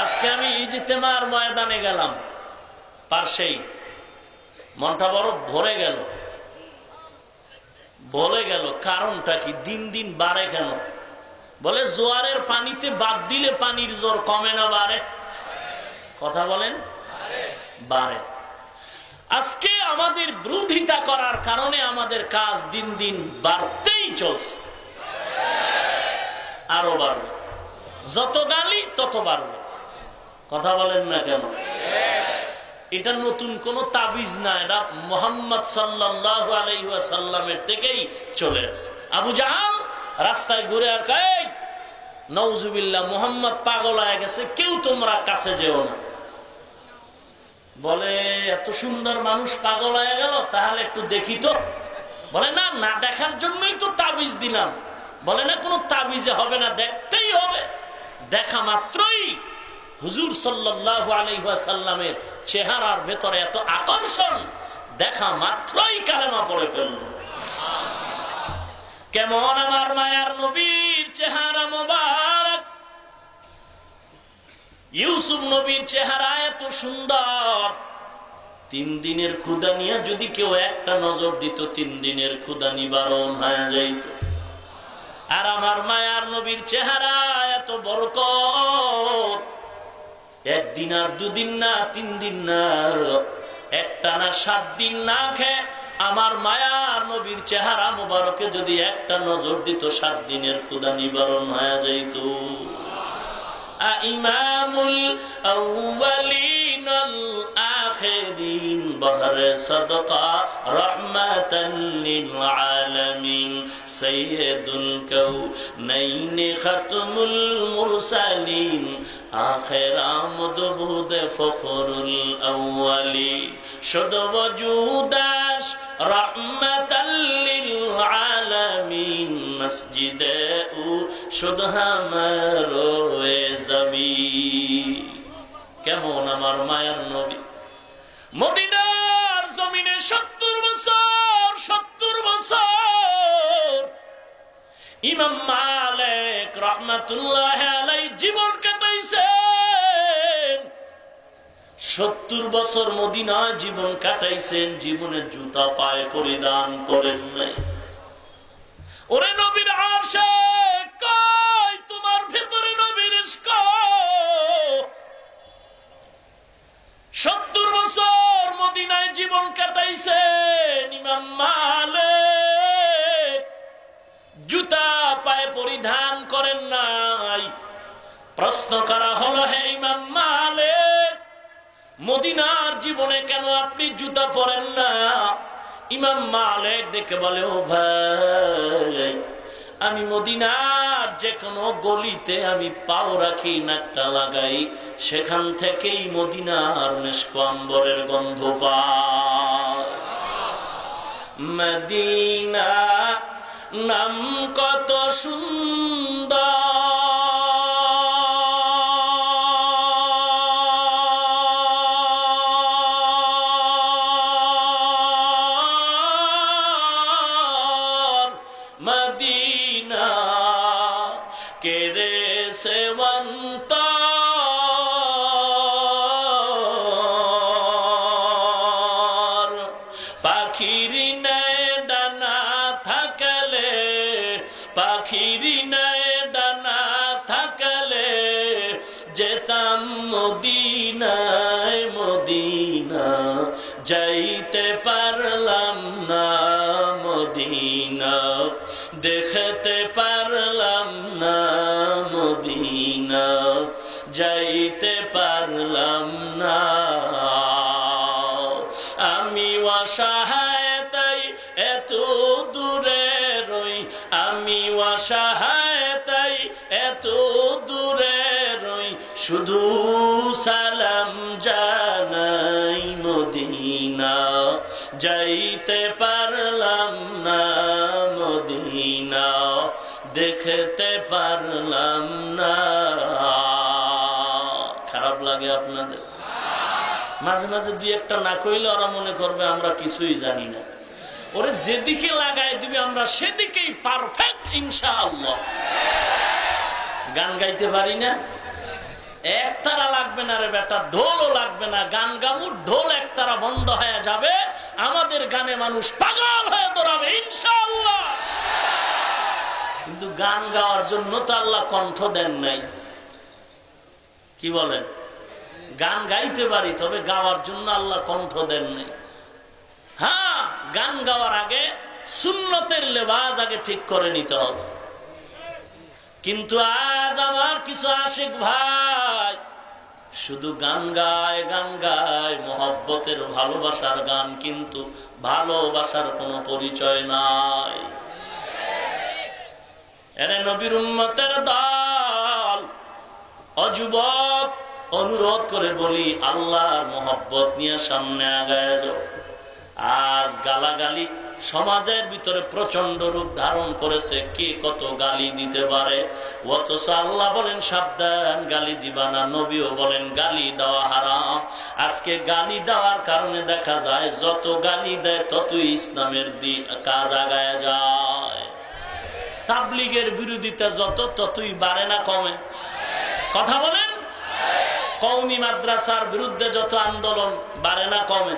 আজকে আমি ইজতেমার ময়দানে গেলাম, পাশেই, মনটা বড় ভরে গেল। বলে গেল কারণটা কি? দিন দিন বাড়ে কেন? বলে জোয়ারের পানিতে বাদ দিলে পানির জোর কমে না বাড়ে? কথা বলেন, বাড়ে। আজকে আমাদের বিরোধিতা করার কারণে আমাদের কাজ দিন দিন বাড়তেই চলছে, আরো বাড়বে। যত গালি তত বাড়বে। কথা বলেন না কেন? এটা নতুন কোন তাবিজ না, এটা মুহাম্মদ সাল্লাল্লাহু আলাইহি ওয়াসাল্লামের থেকেই চলে আসে। আবু জাহাল রাস্তায় ঘুরে আর কয়, নাউজুবিল্লাহ, মুহাম্মদ পাগল হয়ে গেছে, কেউ তোমরা কাছে যেও না। বলে এত সুন্দর মানুষ পাগল হয়ে গেল, তাহলে একটু দেখি তো। বলে না, না দেখার জন্যই তো তাবিজ দিলাম। বলে না, কোনো তাবিজে হবে না, দেখতেই হবে। দেখা মাত্রই হুজুর সাল্লাল্লাহু আলাইহি ওয়াসাল্লামের চেহারার ভেতরে এত আকর্ষণ, দেখা মাত্রই কালেমা পড়ে ফেলল। কেমন আমার মায়ার নবীর চেহারা মোবারক! ইউসুফ নবীর চেহারা এত সুন্দর, 3 দিনের ক্ষুধা নিয়ে যদি কেউ একটা নজর দিত 3 দিনের ক্ষুধা নিবারণ হয়ে যাইত। আর আমার মায়ার নবীর চেহারা এত বরকত, 1 দিন আর 2 দিন না, 3 দিন না, একটানা 7 দিন না খেয়ে আমার মায়ার নবীর চেহারা মোবারকে যদি একটা নজর দিত 7 দিনের ক্ষুধা নিবারণ হয়ে যাইত। ইমামুল আউয়ালিন আল আখিরিন বহরে সাদকা রাহমাতান লিল আলামিন সাইয়্যিদুল কাউনাইন খাতমুল মুরসালিন আখির আমদবুদ ফখরুল আউয়ালিন শুদ ওজুদাস রাহমাতাল লিল আলামিন মসজিদে ও শুদ হামারো কেমন আমার মায়ার নবী! মদিনার জমিনে 70 বছর ইমাম মালিক রাহমাতুল্লাহি আলাইহি জীবন কাটাইছেন। 70 বছর মদিনায় জীবন কাটাইছেন, জীবনে জুতা পায়ে পরিধান করেন নাই। ওরে নবীর আরশে কই তোমার ভেতরে নবীর ইশক? 70 বছর মদিনায় জীবন কাটাইছেন ইমাম মালিক, জুতা পায়ে পরিধান করেন নাই। প্রশ্ন করা হলো, হে ইমাম মালিক, মদিনার জীবনে কেন আপনি জুতা পরেন না? ইমাম মালিক দেখে বলে, ও ভাই, আমি মদিনার যে কোনো গলিতে আমি পাও রাখি, নাকটা লাগাই, সেখান থেকেই মদিনার মিশক আম্বরের গন্ধ পাই। মদিনা নাম কত সুন্দর, মদিনা কেরে সেবন্ত পাখির নাই ডানা থাকলে, পাখির নাই ডানা থাকলে যেতাম মদিনায়, মদিনা যাইতে পারলাম না, মদিনা দেখতে পারলাম না, মদিনা যাইতে পারলাম না। আমি অসহায় তাই এত দূরে রই, আমি অসহায় তাই এত দূরে রই, শুধু সালাম জানাই, মদিনা যাইতে পারলাম না, মদিনা দেখতে পারলাম না। খারাপ লাগে আপনাদের? মাঝে মাঝে দুই একটা না কইলে ওরা মনে করবে আমরা কিছুই জানি না। ওরে যেদিকে লাগাই দিবে আমরা সেদিকেই পারফেক্ট ইনশাআল্লাহ। গান গাইতে পারি না, একতারা লাগবে না রে বেটা, ঢোলও লাগবে না। গান গামুর ঢোল একতারা বন্ধ হয়ে যাবে, আমাদের গানে মানুষ পাগল হয়ে দৌড়াবে ইনশাআল্লাহ। কিন্তু গান গাওয়ার জন্য তো আল্লাহ কণ্ঠ দেন নাই, কি বলেন? গান গাইতে পারি, তবে গাওয়ার জন্য আল্লাহ কণ্ঠ দেন নাই। হ্যাঁ, গান গাওয়ার আগে সুন্নতের লেবাস আগে ঠিক করে নিতে হবে। কিন্তু আজ আমার কিছু আশিক ভাই শুধু গান গায়, গান গায়, মহব্বতের ভালোবাসার গান, কিন্তু ভালোবাসার কোনো পরিচয় নাই। এরে নবীর উম্মতের দল, অযুবক, অনুরোধ করে বলি, আল্লাহর মহব্বত নিয়ে সামনে আগায় যাও। আজ গালাগালি সমাজের ভিতরে প্রচন্ড রূপ ধারণ করেছে। কে কত গালি দিতে পারে, অথচ আল্লাহ বলেন সাবধান, গালি দিবা না। নবীও বলেন গালি দেওয়া হারাম। আজকে গালি দেওয়ার কারণে দেখা যায় যত গালি দেয় ততই ইসলামের কাজ আগায় যায়। তাবলীগের বিরোধিতা যত ততই বাড়ে না কমে? কথা বলেন। কওমি মাদ্রাসার বিরুদ্ধে যত আন্দোলন বাড়ে না কমে?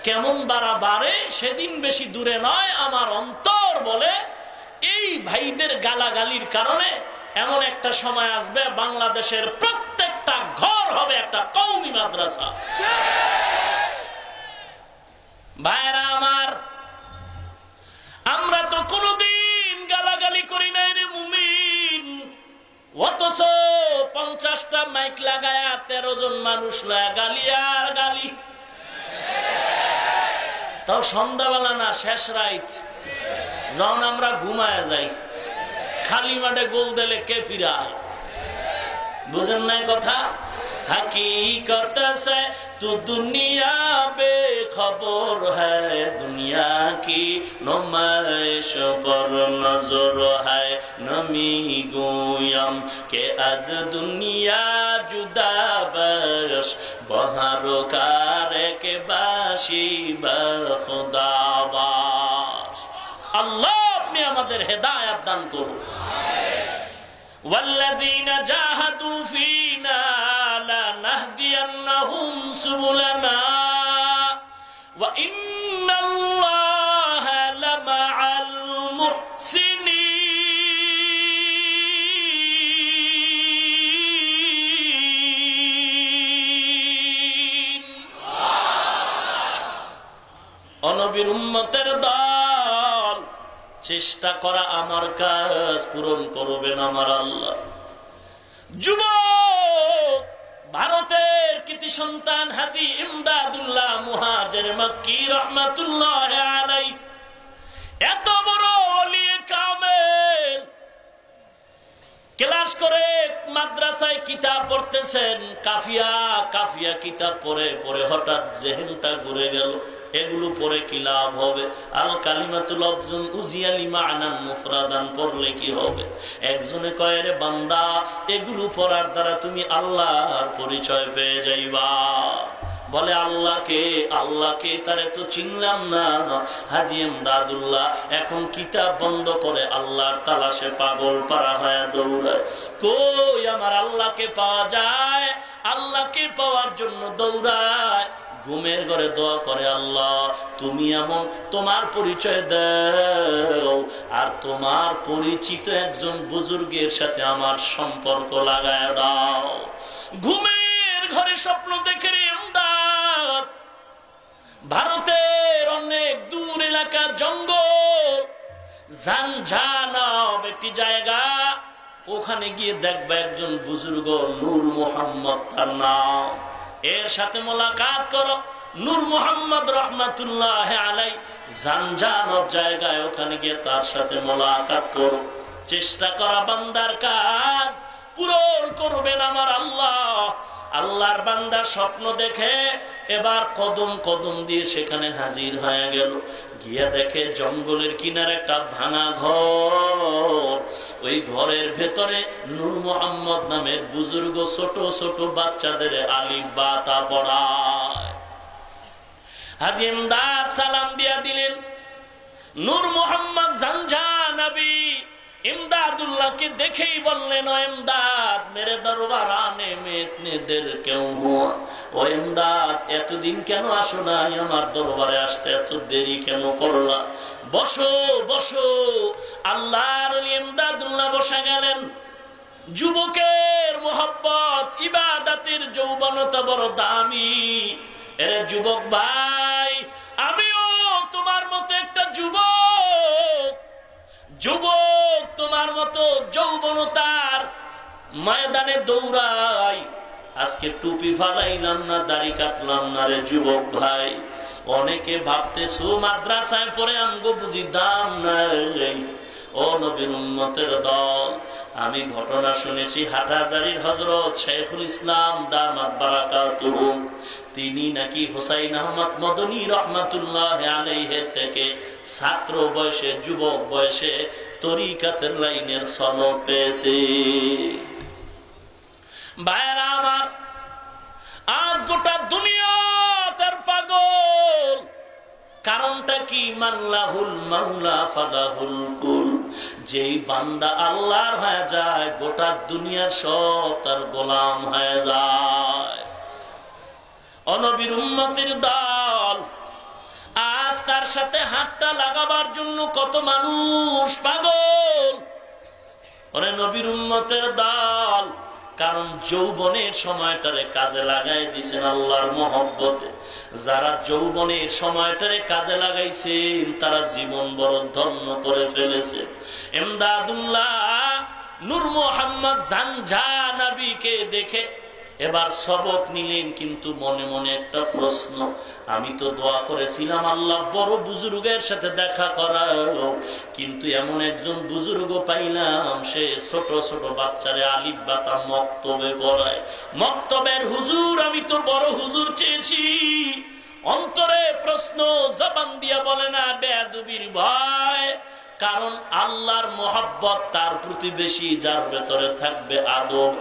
কেমন বাড়ে? সেদিন বেশি দূরে নয়, আমার অন্তর বলে এই ভাইদের গালাগালির কারণে এমন একটা সময় আসবে বাংলাদেশের প্রত্যেকটা ঘর হবে একটা কওমি মাদ্রাসা। ভাইরা আমার, আমরা তো কোনদিন গালাগালি করি নাই রে মুমিন, অথচ 50টা মাইক লাগায়া 13 জন মানুষ লয়া গালি আর গালি। তাও সন্ধ্যাবেলা না, শেষ রাত যখন আমরা ঘুমায় যাই, খালি মাঠে গোল দিলে কে ফিরায়? বুঝেন নাই কথা? हकीकत से तू दुनिया बेखबर है, दुनिया की नुमाइश पर नजर है। नमी गोयम के आज दुनिया जुदा बश, बहारो कारे के बाशी बखुदाबाश। अल्लाह अपने আমাদের হেদায়েত দান করুন। والذين جاهدوا فينا لنهدينهم سبلنا وإن الله لمع المحسنين। অনবীর উম্মতের দল, চেষ্টা করা আমার কাজ, পূরণ করবেন আমার আল্লাহ। যুবক, ভারতের কৃতি সন্তান হাজী ইমদাদুল্লাহ মুহাজির মক্কি রহমাতুল্লাহ আলাইহি, এত বড় ওলি কামেল, ক্লাস করে মাদ্রাসায় কিতাব পড়তেছেন, কাফিয়া কিতাব পড়ে পড়ে হঠাৎ জেহেলটা ঘুরে গেল, এগুলো পড়ে কি লাভ হবে? আল কালিমাতুল আফজুন উজিয়ালি মা'নান মুফরাদান পড়লে কি হবে? একজনে কয় রে বান্দা, এগুলো পড়ার দ্বারা তুমি আল্লাহর পরিচয় পেয়ে যাইবা। বলে আল্লাহকে তারে তো চিনলাম না। হাজী ইমদাদুল্লাহ এখন কিতাব বন্ধ করে আল্লাহর তালাশে পাগল পারা হয়ে দৌড়ায়। কই আমার আল্লাহকে পাওয়া যায়? আল্লাহকে পাওয়ার জন্য দৌড়ায়। ঘুমের ঘরে দোয়া করে, আল্লাহ তুমি এমন তোমার পরিচয় দাও, আর তোমার পরিচিত একজন বুজুর্গের সাথে আমার সম্পর্ক লাগায় দাও। ঘুমের ঘরে স্বপ্ন দেখে রে ইমদাদ, ভারতের অনেক দূর এলাকার জঙ্গল, ঝানঝানাব একটি জায়গা, ওখানে গিয়ে দেখবে একজন বুজুর্গ, নূর মোহাম্মদ তার নাম, এর সাথে মোলাকাত করো। নূর মোহাম্মদ রহমাতুল্লাহ আলাইহি জানজানব জায়গায়, ওখানে গিয়ে তার সাথে মোলাকাত করো। চেষ্টা করা বান্দার কাজ, পূরণ করবেন আমার আল্লাহ। আল্লাহর বান্দা স্বপ্ন দেখে এবার কদম কদম দিয়ে সেখানে হাজির হয়ে গেল। গিয়া দেখে জঙ্গলের কিনারে একটা ভাঙা ঘর, ওই ঘরের ভেতরে নূর মোহাম্মদ নামের বুজুর্গ ছোট ছোট বাচ্চাদের আলিফ বা তা পড়ায়। হাজী ইমদাদ সালাম দিয়া দিলেন। নূর মোহাম্মদ জানজানবী ইমদাদুল্লাহকে দেখেই বললেন, ও ইমদাদ মেরে দরবার আনে মে ইতনে দের কেউ হুয়া। ও ইমদাদ এতদিন কেন আসো নাই? আমার দরবারে আসতে এত দেরি কেন করলা? বসো বসো। আল্লাহর ওলি ইমদাদুল্লাহ বসে গেলেন। যুবকের মোহব্বত, ইবাদতের যৌবনতা বড় দামি। এরে যুবক ভাই, আমিও তোমার মতো একটা যুবক, তোমার মতো যৌবনতার ময়দানে দৌড়াই। আজকে টুপি ফালাইলাম না, দাড়ি কাটলাম না রে যুবক ভাই। অনেকে ভাবতেছো মাদ্রাসায় পড়ে আমগো বুঝি দাম নাই। ও নবীর উম্মতের দল, আমি ঘটনা শুনেছি হাটহাজারীর হযরত শাইখুল ইসলাম দামাত বারাকাত তরিকাতুহুম, তিনি নাকি হুসাইন আহমদ মদনী রহমাতুল্লাহ আলাইহির থেকে ছাত্র বয়সে, যুবক বয়সে তরিকাতের লাইনের সনদ পেয়েছে। ভাইরা আমার, আজ গোটা দুনিয়া তার পাগল। কারণটা কি? মাল্লাহুল মাওলা ফালাহুল কুল। যেই বান্দা আল্লাহর হয়ে যায়, গোটা দুনিয়ার সব তার গোলাম হয়ে যায়। অনবীর উম্মতের দল আজ তার সাথে হাতটা লাগাবার জন্য কত মানুষ পাগল। ওরে নবীর উম্মতের দল, কারণ যৌবনের সময়টারে কাজে লাগাই দিছেন আল্লাহর মহব্বতে। যারা যৌবনের সময়টারে কাজে লাগাইছেন তারা জীবন বড় ধন্য করে ফেলেছে। এমদাদুল্লাহ নূর মোহাম্মদ জানজানবীকে দেখে এবার সবক নিলেন, কিন্তু মনে মনে একটা প্রশ্ন, আমি তো দোয়া করেছিলাম আল্লাহ বড় বুজুর্গের সাথে দেখা করাও, কিন্তু এমন একজন বুজুর্গ পাইলাম সে ছোট ছোট বাচ্চারে আলিফ বাতা মক্তবে পড়ায়। মক্তবের হুজুর, আমি তো বড় হুজুর চেয়েছি। অন্তরে প্রশ্ন, জবান দিয়া বলে না, বেয়াদবির ভয়। কারণ আল্লাহর মহব্বত তার প্রতি বেশি, যার ভেতরে থাকবে আদব।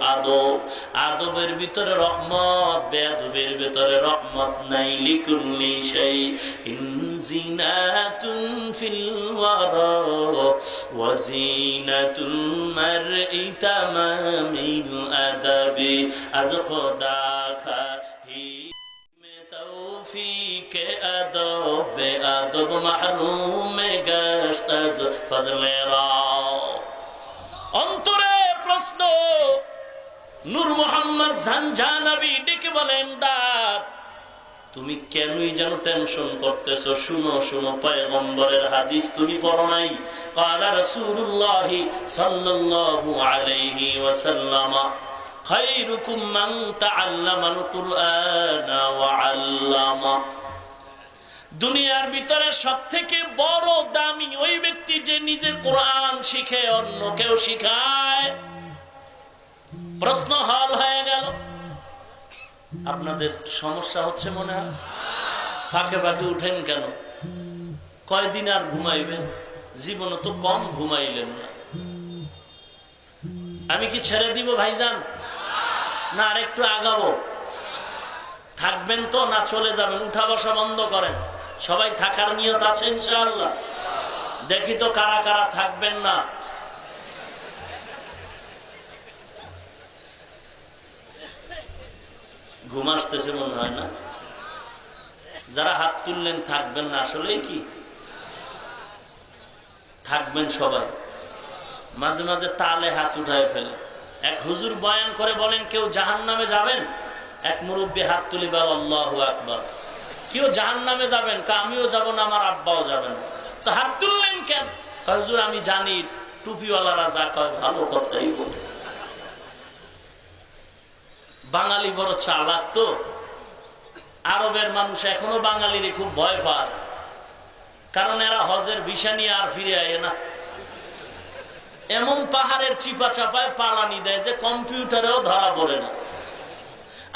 আদবের ভিতরে রহমত, বেয়াদবের ভিতরে রহমত নাই। লিকুল্লি শাইইন জিনাতুন ফিল ওয়ারা ওয়া জিনাতুল মারই তামামিল আদাবি। আজ খোদা খাহি তৌফিক আদব আদব মাহরুম গশত আজ ফজলে রাও। অন্তরে প্রশ্ন, নূর মোহাম্মদ জানজানবী ডেকে বলেন, দাদ তুমি কেনই যেন টেনশন করতেছো? শুনো শুনো, পয়গম্বরের হাদিস তুমি পড়ো নাই? ক্বালা রাসূলুল্লাহ সাল্লাল্লাহু আলাইহি ওয়াসাল্লাম খায়রুকুম মান তাআল্লামাল কুরআনা ওয়া আল্লামা। দুনিয়ার ভিতরে সবথেকে বড় দামি ওই ব্যক্তি যে নিজে কোরআন শিখে অন্যকেও শিখায়। প্রশ্ন হল হয়ে গেল। আপনাদের সমস্যা হচ্ছে মনে হয়? ফাঁকে ফাঁকে উঠেন কেন? কয়দিন আর ঘুমাইবেন? জীবনে তো কম ঘুমাইলেন না। আমি কি ছেড়ে দিব ভাইজান, না আর একটু আগাবো? থাকবেন তো না চলে যাবেন? উঠা বসা বন্ধ করেন। সবাই থাকার নিয়ত আছে ইনশাআল্লাহ? দেখি তো কারা কারা থাকবেন না। ঘুম আসতেছে মনে হয় না? যারা হাত তুললেন থাকবেন না, আসলেই কি থাকবেন? সবাই মাঝে মাঝে তালে হাত উঠায় ফেলে। এক হুজুর বয়ান করে বলেন, কেউ জাহান্নামে যাবেন? এক মুরব্বী হাত তুলি বলে আল্লাহু আকবার। কেউ জাহান্নামে যাবেন? আমিও যাব না, আমার আব্বাও যাবেন। তো হাত তুললেন কেন? হুজুর আমি জানি টুপিওয়ালারা যা কয় ভালো কথাই বলে। বাঙালি বড় চালাক তো। আরবের মানুষ এখনো বাঙালিরে খুব ভয় পায়, কারণ এরা হজের ভিসা নিয়ে আর ফিরে আয় না। এমন পাহাড়ের চিপা চাপায় পালানি দেয় যে কম্পিউটারেও ধরা পড়ে না।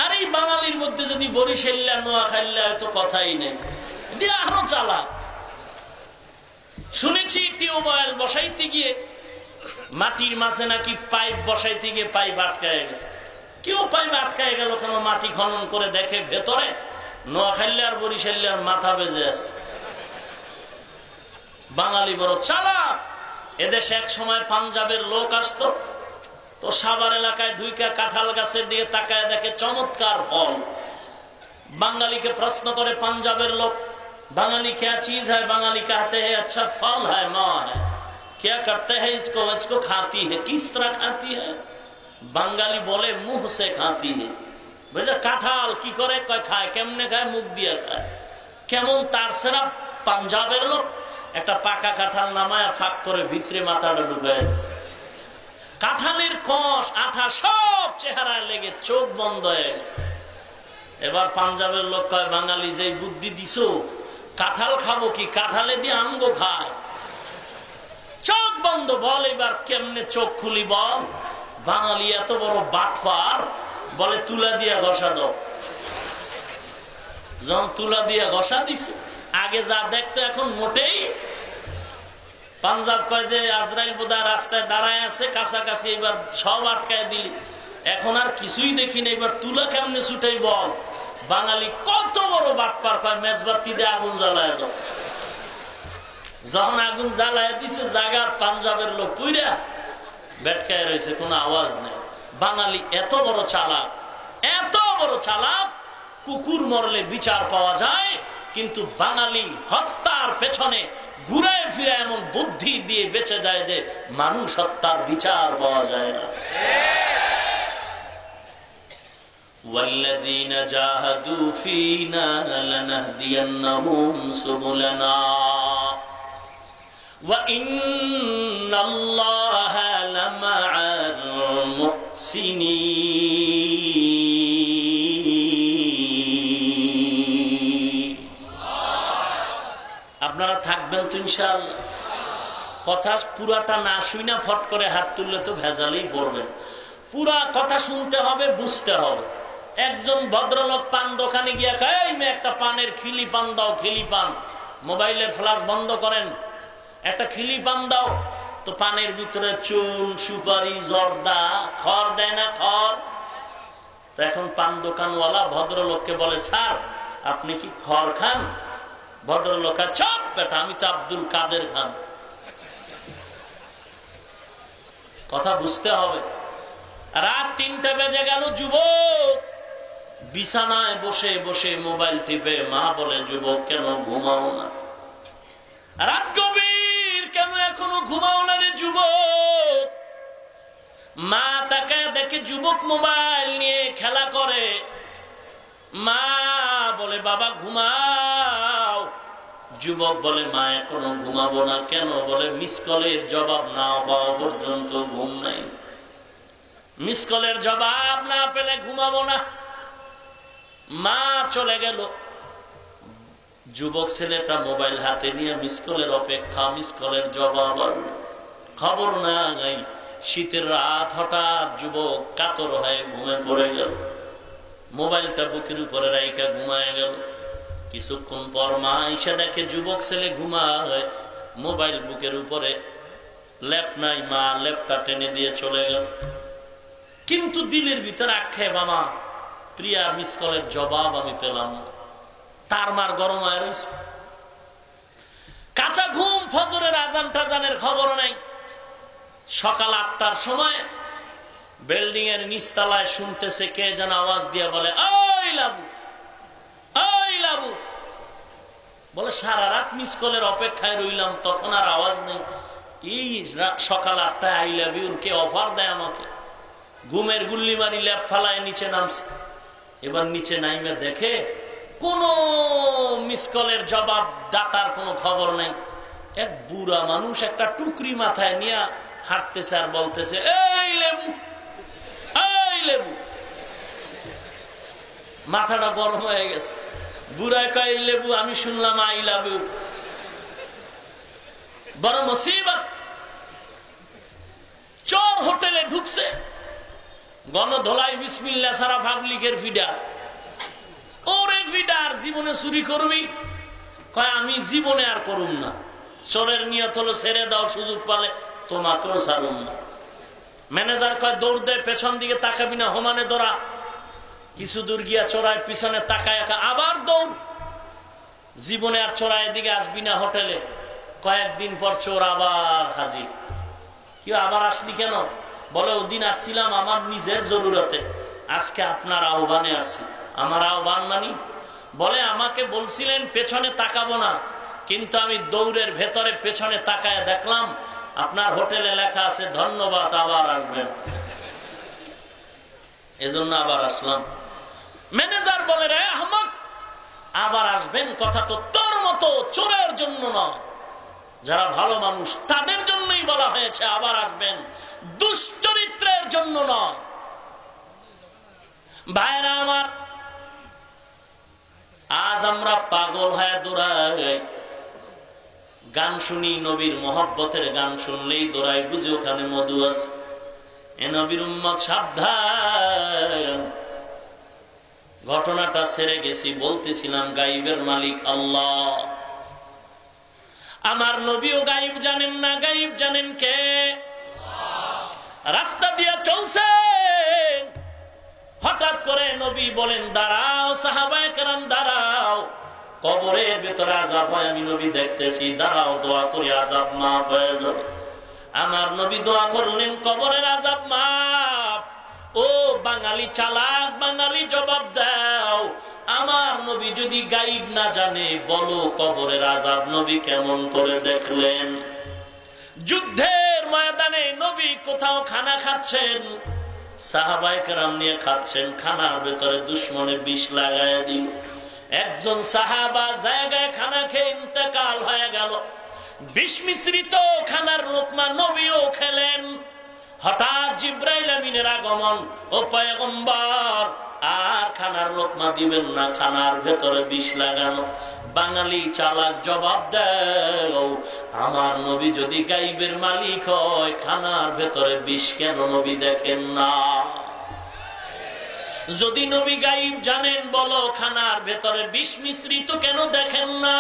আর এই বাঙালির মধ্যে যদি বরিশাল্লা নোয়াখাইল্লা তো কথাই নেই, আরো চালাক। শুনেছি টিউবওয়েল বসাইতে গিয়ে মাটির মাঝে নাকি পাইপ বসাইতে গিয়ে পাইপ আটকায় গেছে। কেউ পাইপ আটকায় গেল কেন? মাটি খনন করে দেখে ভেতরে নোয়াখাইল্লার বরিশাল্লার মাথা বেজে আছে। বাঙালি বড় চালাক। এদেশে এক সময় পাঞ্জাবের লোক আসতো, তো সাভার এলাকায় ঢুইকা কাঁঠাল গাছের দিকে তাকায় দেখে চমৎকার ফল। বাঙালিকে প্রশ্ন করে পাঞ্জাবের লোক, বাঙালি क्या चीज है? बांगाली कहते हैं अच्छा फल है, माँ है, क्या करते हैं इसको? इसको खाती है। किस तरह खाती है? বাঙালি বলে মুখ সে খাতি হে। বুঝলে কাঁঠাল কি করে খায়, কেমনে খায়? মুখ দিয়ে খায়। কেমন তার সেরা পাঞ্জাবের লোক একটা পাকা কাঁঠাল নামায় ফাঁক করে ভিতরে মাথাটা ঢুকায় গেছে। কাঁঠালের কষ আঠা সব চেহারায় লেগে চোখ বন্ধ হয়ে গেছে। এবার পাঞ্জাবের লোক কয়, বাঙালি যে বুদ্ধি দিছো, কাঁঠাল খাবো কি? কাঁঠালে দিয়ে আঙ্গো খায়। চোখ বন্ধ। বল এবার কেমনে চোখ খুলি বল? বাঙালি এত বড় বাটপার, বলে তুলা দিয়া ঘষা দাও। যখন তুলা দিয়ে ঘষা দিছে, আগে যা দেখতো এখন মোটেই। পাঞ্জাব কয় যে আজরাইল বোধহয় রাস্তায় দাঁড়ায় আছে কাছাকাছি, এবার সব আটকায় দিলি, এখন আর কিছুই দেখি না, এবার তুলা কেমনে ছুটাই বল। বাঙালি কত বড় বাটপার, কয় মেজবাতি দিয়ে আগুন জ্বালায় দাও। যখন আগুন জ্বালায় দিছে জায়গার পাঞ্জাবের লোক পুইরা বেটকায় রয়েছে, কোনো আওয়াজ নেই। বাঙালি এত বড় চালাক, এত বড় চালাক, কুকুর মরলে বিচার পাওয়া যায়, কিন্তু বাঙালি হত্যার পেছনে ঘুরে ফিরে এমন বুদ্ধি দিয়ে বেঁচে যায় যে মানুষ হত্যার বিচার পাওয়া যায় না। والذين جاهدوا فينا لنهدينهم سبلنا وإن الله لمع المحسنين। আপনারা থাকবেন তো ইনশাআল্লাহ? কথা পুরাটা না শুনে ফট করে হাত তুললে তো ভেজালেই পড়বেন। পুরা কথা শুনতে হবে, বুঝতে হবে। একজন ভদ্রলোক পান দোকানে গিয়া কয়, এই মেয়ে একটা পানের খিলি পান দাও, খিলি পান। মোবাইলের ফ্ল্যাশ বন্ধ করেন, একটা খিলি পান দাও। তো পানের ভিতরে চুন, সুপারি, জর্দা, খড় দেয় না, খড়। তো এখন পান দোকানওয়ালা ভদ্রলোককে বলে, স্যার আপনি কি খড় খান? ভদ্রলোক, চপ বেটা, আমি তো আব্দুল কাদের খান। কথা বুঝতে হবে। রাত 3টা বেজে গেল, যুবক বিছানায় বসে বসে মোবাইল টিপে। মা বলে, যুবক কেন ঘুমাও না? রাত গভীর, কেন এখনো ঘুমাও না রে যুবক? মা তাকায় দেখে যুবক মোবাইল নিয়ে খেলা করে। মা বলে, বাবা ঘুমাও। যুবক বলে, মা এখনো ঘুমাবো না। কেন? বলে, মিস কলের জবাব না পাওয়া পর্যন্ত ঘুম নাই। মিস কলের জবাব না পেলে ঘুমাবো না। মা চলে গেল। যুবক ছেলেটা মোবাইল হাতে নিয়ে মিস কলের অপেক্ষা, মিস কলের জবাব আর খবর নাই। শীতের রাত, হঠাৎ যুবক কাতর হয়ে ঘুমে পড়ে গেল। মোবাইলটা বুকের উপরে রাইখা ঘুমায় গেল। কিছুক্ষণ পর মা এসে দেখে যুবক ছেলে ঘুমায়, মোবাইল বুকের উপরে, ল্যাপ নাই। মা ল্যাপটা টেনে দিয়ে চলে গেল। কিন্তু দিলের ভিতরে আক্ষেপ, মামা প্রিয়া মিস কলের জবাব আমি পেলাম না। তার মার গরম হয়ে রয়েছে, কাঁচা ঘুম, ফজরের আজান টাজানের খবর নাই। সকাল 8টার সময় বিল্ডিং এর নিচতলায় শুনতেছে কে যেন আওয়াজ দিয়ে বলে, ওই লাবু, ওই লাবু। বলে, সারা রাত মিস কলের অপেক্ষায় রইলাম, তখন আর আওয়াজ নেই। এই সকাল 8টায় আই লাভ ইউ কে অফার দেয় আমাকে। ঘুমের গুল্লি মারি ল্যাপ ফালায় নিচে নামছে। এবার নিচে নাইমে দেখে কোন মিস কলের জবাব দাতার কোনো খবর নেই। এক বুড়া মানুষ একটা টুকরি মাথায় নিয়ে হাঁটতেছে আর বলতেছে, এই লেবু, এই লেবু। মাথাটা গরম হয়ে গেছে। বুড়ায় কয়, এই লেবু, আমি শুনলাম আই লাভ ইউ। বড় মুসিবত। চোর হোটেলে ঢুকছে, গণধোলাই বিসমিল্লাহ সারা পাবলিকের ফিডা। ওরে ফিডার, জীবনে চুরি করবি? কয়, আমি জীবনে আর করুম না। চোরের নিয়ত হলো ছেড়ে দাও, সুযোগ পালে তোমাকেও ছাড়ুম না। ম্যানেজার কয়, দৌড় দেয়, পেছন দিকে তাকাবি না, হোমানে দৌড়া। কিছু দূর গিয়া চোরায় পিছনে তাকায়, আবার দৌড়। জীবনে আর চোরায় দিকে আসবি না হোটেলে। কয়েকদিন পর চোর আবার হাজির। কি আবার আসলি কেন? বলে, ওদিন আসছিলাম আমার নিজের জরুরতে, আজকে আপনার আহ্বানে আসি। আমার আহ্বান মানি? বলে, আমাকে বলছিলেন পেছনে তাকাবো না, কিন্তু আমি দৌড়ের ভেতরে পেছনে তাকায় দেখলাম আপনার হোটেলে লেখা আছে ধন্যবাদ, আবার আসবেন, এজন্য আবার আসলাম। ম্যানেজার বলে, রে আহমদ, আবার আসবেন কথা তো তোর মতো চোরের জন্য নয়, যারা ভালো মানুষ তাদের জন্যই বলা হয়েছে আবার আসবেন, দুশ্চরিত্রের জন্য নয়। ভাইরা আমার, আজ আমরা পাগল হয়ে দৌড়াই, গান শুনি, নবীর মহব্বতের গান শুনলেই দৌড়াই, বুঝি ওখানে মধু আছে। এ নবীর উম্মত সাবধান, ঘটনাটা ছেড়ে গেছি, বলতেছিলাম গাইবের মালিক আল্লাহ। আমার নবীও গাইব জানেন না, গাইব জানেন কে? রাস্তা দিয়ে চলছে, হঠাৎ করে নবী বলেন দাঁড়াও, সাহাবায়ে কেরাম দাঁড়াও, কবরের ভেতরে আযাব হয় আমি নবী দেখতেছি, দাঁড়াও দোয়া করি আযাব মাফ হয়ে যাবে। আমার নবী দোয়া করলেন কবরের আযাব মাফ। ও বাঙালি চালাক, বাঙালি জবাব দাও, আমার নবী যদি গাইব না জানে, বলো কবরের আযাব নবী কেমন করে দেখলেন? যুদ্ধের ময়দানে নবী কোথাও খানা খাচ্ছেন, সাহাবায়ে কেরাম নিয়ে খাচ্ছেন, খানার ভেতরে দুশমনে বিষ লাগায় দিল। একজন সাহাবা জায়গায় খানা খেয়ে ইন্তেকাল হয়ে গেল, বিষ মিশ্রিত খানার লোকমা নবীও খেলেন। হঠাৎ জিব্রাইল আমিনের আগমন, ও পয়গম্বর আর খানার লোকমা দিবেন না, খানার ভেতরে বিষ লাগানো। বাঙালি চালাক জবাব দেও, আমার নবী যদি গাইবের মালিক হয়, খানার ভেতরে বিষ কেন নবী দেখেন না? যদি নবী গাইব জানেন, বলো খানার ভেতরে বিষ মিশ্রিত কেন দেখেন না?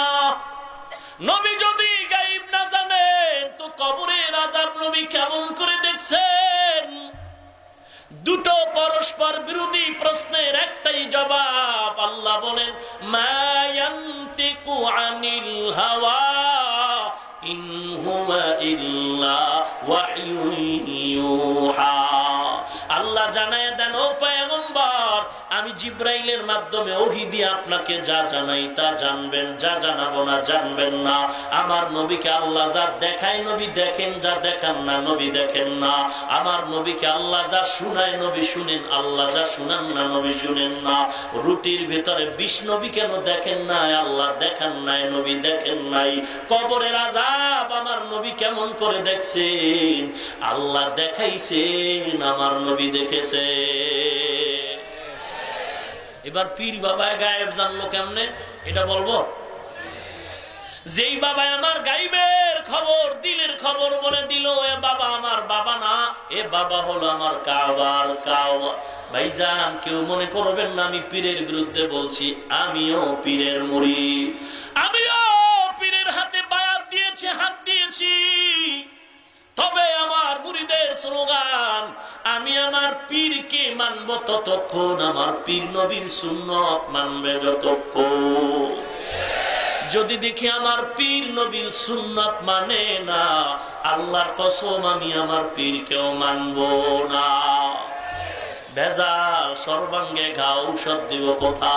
নবী যদি গাইব না জানেন, তো কবরের আযাব নবী কেমন করে দেখছেন? দুটো পরস্পর বিরোধী প্রশ্নের একটাই জবাব। আল্লাহ বলেন মা ইয়ানতিকু আনিল হাওয়া ইন হুয়া ইল্লা ওয়াহয়ুন ইউহা। আল্লাহ জানায় দেন, ও পয়গম্বর, আমি জিব্রাইলের মাধ্যমে ওহী দিয়ে আপনাকে যা জানাই তা জানবেন, যা জানাবো না জানবেন না। আমার নবীকে আল্লাহ যা দেখায় নবী দেখেন, যা দেখান না নবী দেখেন না। আমার নবীকে আল্লাহ যা শুনায় নবী শুনেন, আল্লাহ যা শুনান না নবী শুনেন না। রুটির ভিতরে বিষ নবী কেন দেখেন নাই? আল্লাহ দেখান নাই, নবী দেখেন নাই। কবরের আযাব আমার নবী কেমন করে দেখছেন? আল্লাহ দেখাইছেন, আমার নবী দেখেছে। এবার পীর বাবা গায়েব জানলো কেমনে, এটা বলবো? যেই বাবা আমার গাইবের খবর, দিলের খবর বলে দিল, এ বাবা আমার বাবা না, এ বাবা হলো আমার কাবার কাবা। ভাইজান কেউ মনে করবেন না আমি পীরের বিরুদ্ধে বলছি, আমিও পীরের মুরিদ, আমিও পীরের হাতে বায়াত দিয়েছি, হাত দিয়েছি। তবে আমার মুরিদের স্লোগান, আমি আমার পীরকে মানব ততক্ষণ, আমার পীর নবীর সুন্নত মানবে যতক্ষণ। যদি দেখি আমার পীর নবীর সুন্নত মানে না, আল্লাহর কসম আমি আমার পীরকেও মানব না। ভেজাল সর্বাঙ্গে ঘা, ঔষধ দিব কোথা?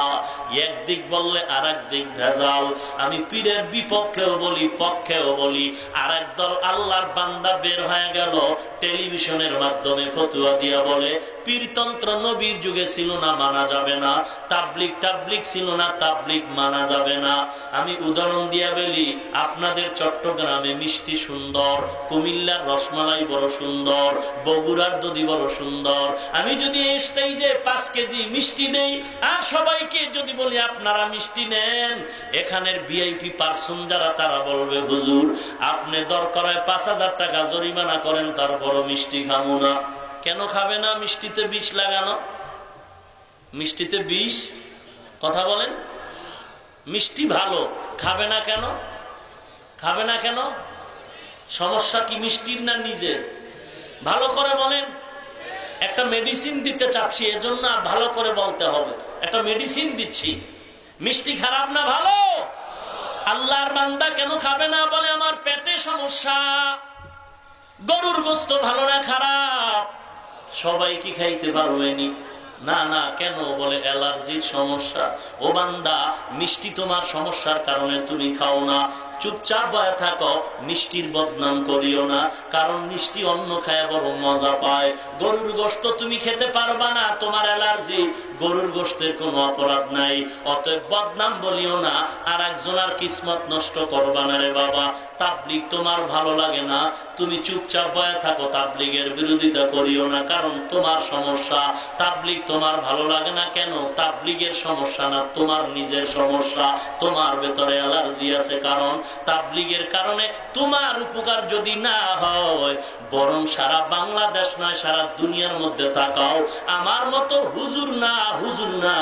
একদিক বললে আর একদিক ভেজাল। আমি পীরের বিপক্ষেও বলি, পক্ষেও বলি। আর একদল আল্লাহর বান্দা বের হয়ে গেল, টেলিভিশনের মাধ্যমে ফতুয়া দিয়া বলে পীরতন্ত্র নবীর যুগে ছিল না, মানা যাবে না। তাবলিগ টাবলিগ ছিল না, তাবলিগ মানা যাবে না। আমি উদাহরণ দিয়া বলি, আপনাদের চট্টগ্রামে মিষ্টি সুন্দর, কুমিল্লার রসমালাই বড় সুন্দর, বগুড়ার দধি বড় সুন্দর। আমি যদি স্টেজে 5 কেজি মিষ্টি দেই আর সবাইকে যদি বলি আপনারা মিষ্টি নেন, এখানের ভিআইপি পার্সন যারা তারা বলবে হুজুর আপনি দরকার হয় 5000 টাকা জরিমানা করেন, তারপরও মিষ্টি খাবো না। কেন খাবে না? মিষ্টিতে বিষ লাগানো। মিষ্টিতে বিষ, কথা বলেন। মিষ্টি ভালো, খাবে না কেন? খাবে না কেন? সমস্যা কি মিষ্টির না নিজের? ভালো করে বলেন। একটা মেডিসিন দিতে চাচ্ছি, এজন্য ভালো করে বলতে হবে। একটা মেডিসিন দিচ্ছি, মিষ্টি খারাপ না ভালো? আল্লাহর বান্দা কেন খাবে না? বলে আমার পেটে সমস্যা। গরুর গোস্ত ভালো না খারাপ? সবাই কি খাইতে পারবেনি? না না, কেন? বলে অ্যালার্জির সমস্যা। ও বান্দা, মিষ্টি তোমার সমস্যার কারণে তুমি খাও না, চুপচাপ বয়ে থাকো, মিষ্টির বদনাম করিও না। কারণ মিষ্টি অন্য খায় বড় মজা পায়। গরুর গোশত তুমি খেতে পারবা না, তোমার অ্যালার্জি। গরুর গোশতের কোনো অপরাধ নাই, অতএব বদনাম বলিও না, আর একজনের কিসমত নষ্ট করবা না রে বাবা। তাবলিগ তোমার ভালো লাগে না, তুমি চুপচাপ বয়ে থাকো, তাবলিগের বিরোধিতা করিও না, কারণ তোমার সমস্যা। তাবলিগ তোমার ভালো লাগে না কেন? তাবলিগের সমস্যা না, তোমার নিজের সমস্যা। তোমার ভেতরে অ্যালার্জি আছে, কারণ তাবলীগের কারণে তোমার উপকার যদি না হয়, বরং সারা বাংলাদেশ নয় সারা দুনিয়ার মধ্যে তাকাও, আমার মতো হুজুর না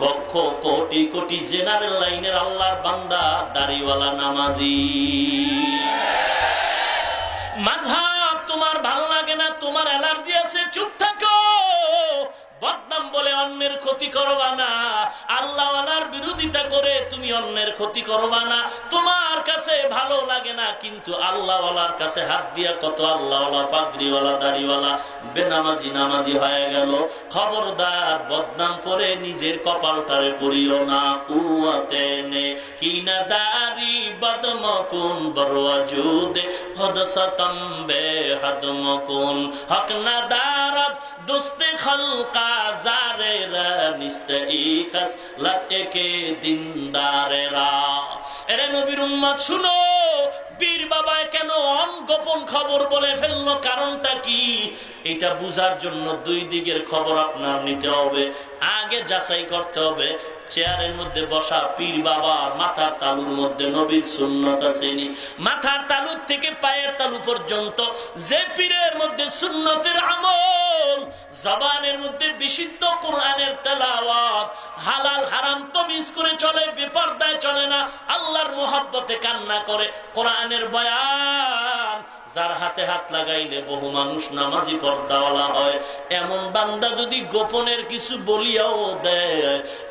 লক্ষ কোটি কোটি জেনারেল লাইনের আল্লাহর বান্দা, দাড়িওয়ালা, নামাজি। মাযহাব তোমার ভালো লাগে না, তোমার অ্যালার্জি আছে, চুপ থাকো। বদনাম বলে অন্যের ক্ষতি করবা না, আল্লাহওয়ালার বিরোধিতা করে তুমি অন্যের ক্ষতি করবা না। তোমার কাছে ভালো লাগে না, কিন্তু আল্লাহওয়ালার কাছে হাত দিয়া কত আল্লাহওয়ালা, পাগড়িওয়ালা, দাড়িওয়ালা বেনামাজি নামাজি হয়ে গেল। খবরদার, বদনাম করে নিজের কপালটারে পড়িও না। উয়াতেনে কিনা দাড়ি বদমকুন বরওয়াজুদে হদসতম বেহদমকুন হক না দারত দুস্তে খলকা জারেরা নিস্তে ইখাস লটকে দিনদারেরা। এরে নবীর উম্মত শুনো, পীর বাবায় কেন গোপন খবর বলে ফেললো, কারণটা কি? এটা বুঝার জন্য দুই দিকের খবর আপনার নিতে হবে। আগে যাচাই করতে হবে চেয়ারের মধ্যে বসা পীর বাবা মাথার তালুর মধ্যে নবীর সুন্নত আছে নি? মাথার তালুর থেকে পায়ের তালু পর্যন্ত যে পীরের মধ্যে সুন্নতের আমল, জবানের মধ্যে বিশুদ্ধ কোরআনের তেলাওয়াত, হালাল হারাম তমিজ করে চলে, বেপরদায় চলে না, আল্লাহর মোহাব্বতে কান্না করে, কোরআনের বয়ান, যার হাতে হাত লাগাইলে বহু মানুষ নামাজি পর্দাওয়ালা হয়, এমন বান্দা যদি গোপনের কিছু বলিয়াও দেয়,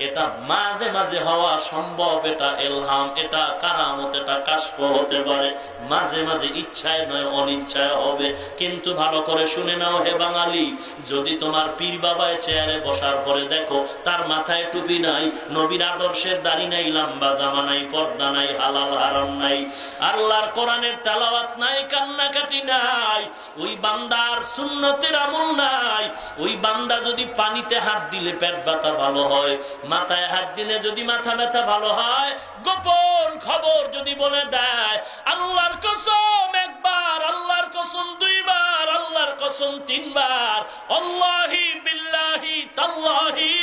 এটা মাঝে মাঝে হওয়া সম্ভব, এটা এলহাম, এটা কারামত, এটা কাশফ হতে পারে, মাঝে মাঝে ইচ্ছায় নয় অনিচ্ছায় হবে। কিন্তু ভালো করে শুনে নাও হে বাঙালি, যদি তোমার পীর বাবায় চেয়ারে বসার পরে দেখো তার মাথায় টুপি নাই, নবীর আদর্শের দাড়ি নাই, লম্বা জামা নাই, পর্দা নাই, হালাল হারাম নাই, আল্লাহর কোরআনের তেলাওয়াত নাই, কান্নাকাটি নাই, ওই বান্দার সুন্নতের আমল নাই, ওই বান্দা যদি পানিতে হাত দিলে পেট ব্যথা ভালো হয়, মাথায় হাত দিলে যদি মাথা ব্যথা ভালো হয়, গোপন খবর যদি বলে দেয়, আল্লাহর কসম একবার, আল্লাহর কসম দুইবার, আল্লাহর কসম তিনবার, আল্লাহি বিল্লাহি তাল্লাহি,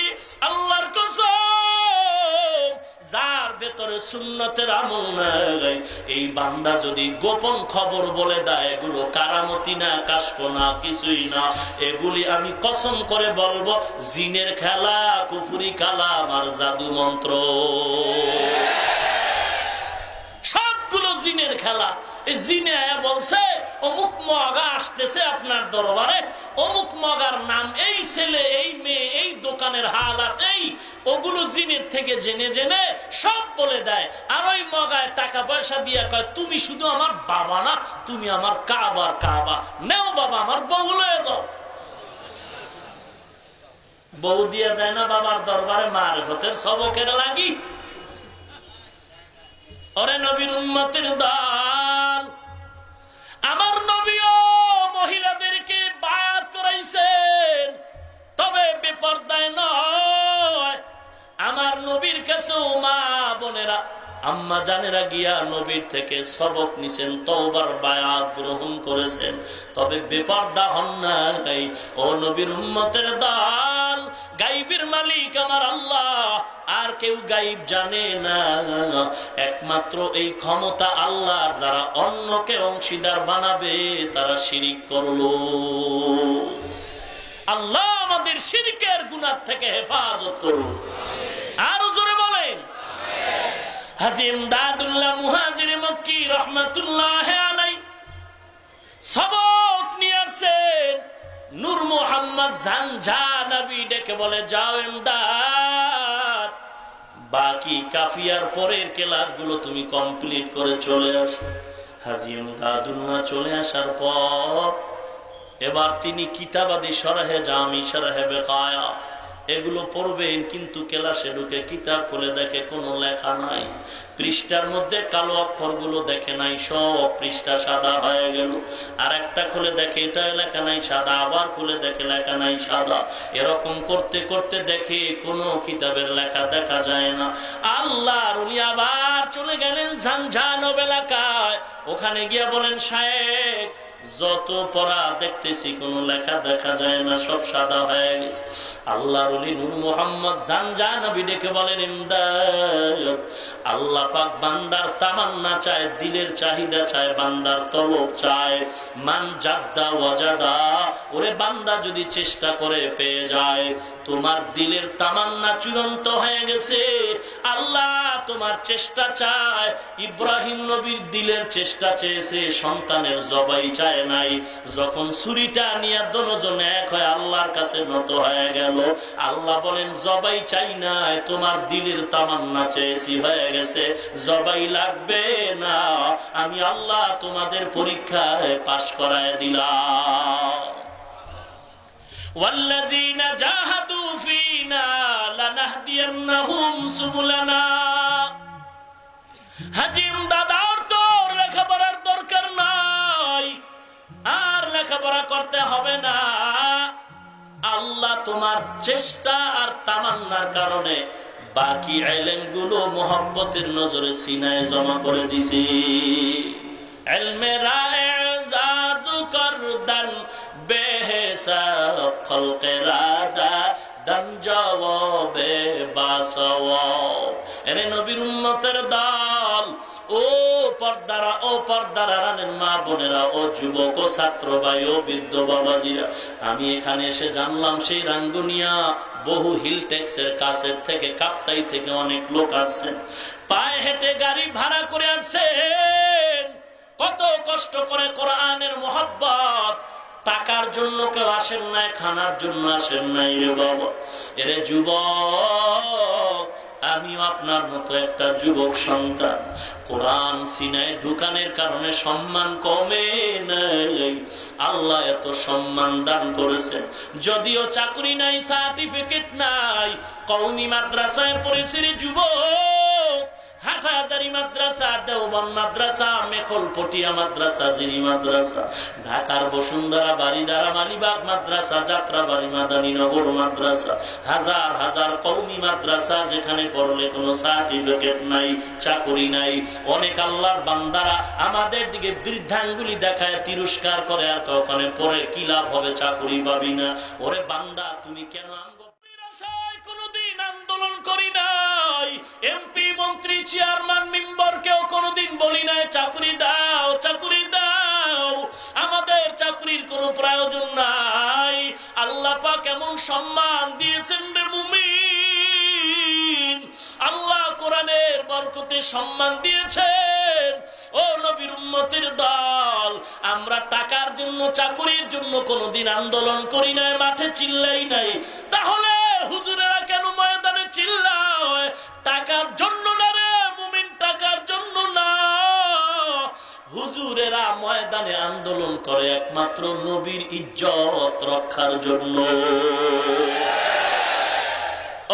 আল্লাহর কসম, যার ভেতরে সুন্নতের আমল নাই, এই বান্দা যদি গোপন খবর বলে দেয়, এগুলো কারামতি না, কাশফ না, কিছুই না, এগুলি আমি কসম করে বলবো জিনের খেলা, কুফরি কালাম আর জাদু মন্ত্র, সবগুলো জিনের খেলা। এই জিনে বলছে অমুক মগা আসতেছে আপনার দরবারে, অমুক মগার নাম, এই ছেলে, এই মেয়ে, এই দোকানের হালাত, এই ওগুলো জিনের থেকে জেনে জেনে সব বলে দেয়। আর ওই মগায় টাকা পয়সা দিয়ে কয়, তুমি শুধু আমার বাবা না, তুমি আমার কাবার কাবা, নেও বাবা আমার বউ লয়ে যাও। বউ দিয়ে দেয় না বাবার দরবারে মারিফতের সবকের লাগি। ওরে নবীর উম্মতের দল, আমার নবীও মহিলাদেরকে বায়াত করাইছেন, তবে বেপরদায় নয়। আমার নবীর কাছেও মা বোনেরা, আম্মা জানেরা গিয়া নবীর থেকে সবক নিছেন, তওবার বায়াত গ্রহণ করেছেন, তবে বেপরদা হন নাই। ও নবীর উম্মতের দল, গাইবের মালিক আমার আল্লাহ, আর কেউ গাইব জানে না, একমাত্র এই ক্ষমতা আল্লাহর। যারা অন্যকে অংশীদার বানাবে তারা শিরিক করলো। আল্লাহ আমাদের শিরকের গুনাহ থেকে হেফাজত করুন। আরো জোরে বলেন হাজী ইমদাদুল্লাহ মুহাজির মক্কি রহমাতুল্লাহ আলাইহি সবক নিয়ে আসেন। নূর মোহাম্মদ জানজানবী ডেকে বলে, যাও ইমদাদ, বাকি কাফিয়ার পরের ক্লাসগুলো তুমি কমপ্লিট করে চলে আসো। হাজী ইমদাদুল্লাহ চলে আসার পর এবার তিনি কিতাবাদি শরহে জামি, শরহে বেকায়া এগুলো পড়বেন, কিন্তু ক্লাসে ঢুকে কিতাব খুলে দেখে কোনো লেখা নাই, পৃষ্ঠার মধ্যে কালো অক্ষরগুলো দেখে নাই, সব পৃষ্ঠা সাদা হয়ে গেল। আর একটা খুলে দেখে এটা লেখা নাই সাদা, আবার খুলে দেখে লেখা নাই সাদা, এরকম করতে করতে দেখে কোনো কিতাবের লেখা দেখা যায় না। আল্লাহর উনি আবার চলে গেলেন ঝানঝানব এলাকায়, ওখানে গিয়ে বলেন, শায়েখ যত পড়া দেখতেছি কোনো লেখা দেখা যায় না, সব সাদা হয়ে গেছে। আল্লাহর ওলি নূর মোহাম্মদ জানজা নবী ডেকে বলেন, ইমদাদ, আল্লাহ পাক বান্দার তামান্না চায়, দিলের চাহিদা চায়, বান্দার তলব চায়। মান জাদ্দা ওয়াজাদা, ওরে বান্দা যদি চেষ্টা করে পেয়ে যায়। তোমার দিলের তামান্না চূড়ান্ত হয়ে গেছে, আল্লাহ তোমার চেষ্টা চায়। ইব্রাহিম নবীর দিলের চেষ্টা চেয়েছে, সন্তানের জবাই চায় নাই। যখন ছুরিটা নিয়ে দুজন এক হয় আল্লাহর কাছে নত হয়ে গেল, আল্লাহ বলেন জবাই চাই নাই, তোমার দিলের তামান্না চেয়েছি, হয়ে গেছে, জবাই লাগবে না, আমি আল্লাহ তোমাদের পরীক্ষায় পাশ করায় দিলাম। والذين جاهدوا فينا لنهدينهم سبلنا। হাজিম দাদার তোর লেখাপড়ার দরকার নাই, আর লেখাপড়া করতে হবে না। আল্লাহ তোমার চেষ্টা আর তামান্নার কারণে বাকি ইলম গুলো মোহাব্বতের নজরে সিনায় জমা করে দিছি। ইলমে রা'জাজু করদান বেহিসাব খলকে রাদা দান জবাবে বাসওয়াব। এরে নবীর উম্মতের দল, ও পর্দারা, ও পর্দারা রানের মা বোনেরা, ও যুবক, ও ছাত্র ভাই, ও বৃদ্ধ বাবাজিরা, আমি এখানে এসে জানলাম সেই রাঙ্গুনিয়া বহু হিল ট্যাক্সের কাছের থেকে, কাপ্তাই থেকে অনেক লোক আসছেন, পায়ে হেঁটে গাড়ি ভাড়া করে আসছেন, কত কষ্ট করে কোরআনের মোহাব্বত। টাকার জন্য কেউ আসেন নাই, খানার জন্য আসেন নাই রে বাবা। এরে যুবক, আমিও আপনার মতো একটা যুবক সন্তান। কোরআন সিনায় ঢুকানের কারণে সম্মান কমে নাই, আল্লাহ এত সম্মান দান করেছেন। যদিও চাকরি নাই, সার্টিফিকেট নাই, কওমি মাদ্রাসায় পড়েছি রে যুবক, হাটহাজারী মাদ্রাসা, দেওবন্দ মাদ্রাসা, মেখলপটিয়া মাদ্রাসা, জিরি মাদ্রাসা, ঢাকার বসুন্ধরা, বারিধারা, মালিবাগ মাদ্রাসা, যাত্রাবাড়ি মাদানীনগর মাদ্রাসা, হাজার হাজার কওমি মাদ্রাসা, যেখানে পড়লে কোনো সার্টিফিকেট নাই, চাকরি নাই। অনেক আল্লাহর বান্দারা আমাদের দিকে বৃদ্ধাঙ্গুলি দেখায়, তিরস্কার করে, আর ওখানে পড়ে কি লাভ হবে, চাকরি পাবি না। ওরে বান্দা, তুমি কেন কোনদিন আন্দোলন করি নাই, এমপি মন্ত্রী চেয়ারম্যান মেম্বার কেউ কোনদিন বলি নাই চাকরি দাও, চাকরি দাও। আমাদের চাকরির কোনো প্রয়োজন নাই। আল্লাহ পাক এমন সম্মান দিয়েছেন রে মুমিন, আল্লাহ কোরআনের বরকতে সম্মান দিয়েছেন। ও নবীর উম্মতের দল, আমরা টাকার জন্য, চাকরির জন্য কোনদিন আন্দোলন করি নাই, মাঠে চিল্লাই নাই। তাহলে হুজুরেরা কেন ময়দানে চিল্লায়? টাকার জন্য না রে মুমিন, টাকার জন্য না। হুজুরেরা ময়দানে আন্দোলন করে একমাত্র নবীর ইজ্জত রক্ষার জন্য।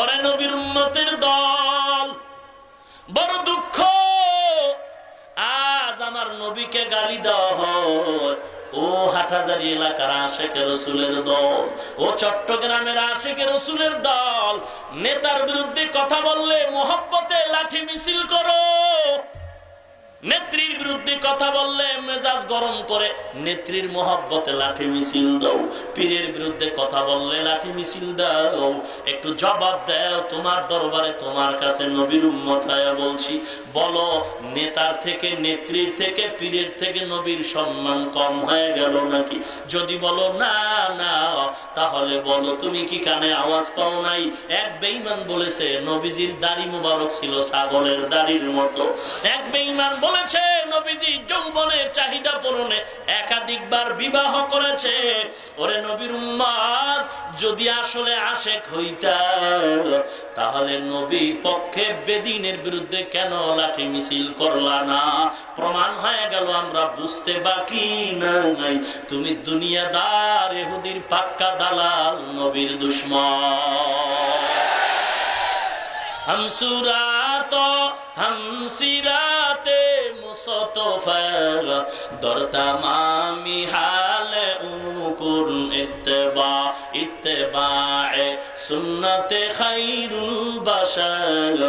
ওরে নবীর উম্মতের দল, বড় দুঃখ, আজ আমার নবীকে গালি দেওয়া হয়। ও হাটহাজারী এলাকার আশেকে রসুলের দল, ও চট্টগ্রামের আশেকে রসুলের দল, নেতার বিরুদ্ধে কথা বললে মোহব্বতে লাঠি মিছিল করো, নেত্রীর বিরুদ্ধে কথা বললে মেজাজ গরম করে নেত্রীর মোহব্বতে লাঠি মিছিল দাও, পীরের বিরুদ্ধে কথা বললে লাঠি মিছিল দাও। একটু জবাব দাও, তোমার দরবারে, তোমার কাছে নবীর উম্মত হয়ে বলছি, বলো নেতার থেকে, নেত্রীর থেকে, পীরের থেকে নবীর সম্মান কম হয়ে গেল নাকি? যদি বলো না না, তাহলে বলো তুমি কি কানে আওয়াজ পাও নাই? এক বেঈমান বলেছে নবীজির দাড়ি মুবারক ছিল ছাগলের দাড়ির মতো। এক বেঈমান বলেছে নবীজি যৌবনের চাহিদা পূরণে একাধিকবার বিবাহ করেছে। ওরে নবীর উম্মত, যদি আসলে আশেক হইতা, তাহলে নবীর পক্ষে বেদিনের বিরুদ্ধে কেন লাঠি মিছিল করলা না? প্রমাণ হয়ে গেল আমরা বুঝতে বাকি নাই, তুমি দুনিয়াদার, ইহুদির পাক্কা দালাল, নবীর দুশমন। हम सूरत तो हमसिराते मुस्तफा दर तमामी हाल उकुन इत्तबाए सुन्नते खैरुल बशर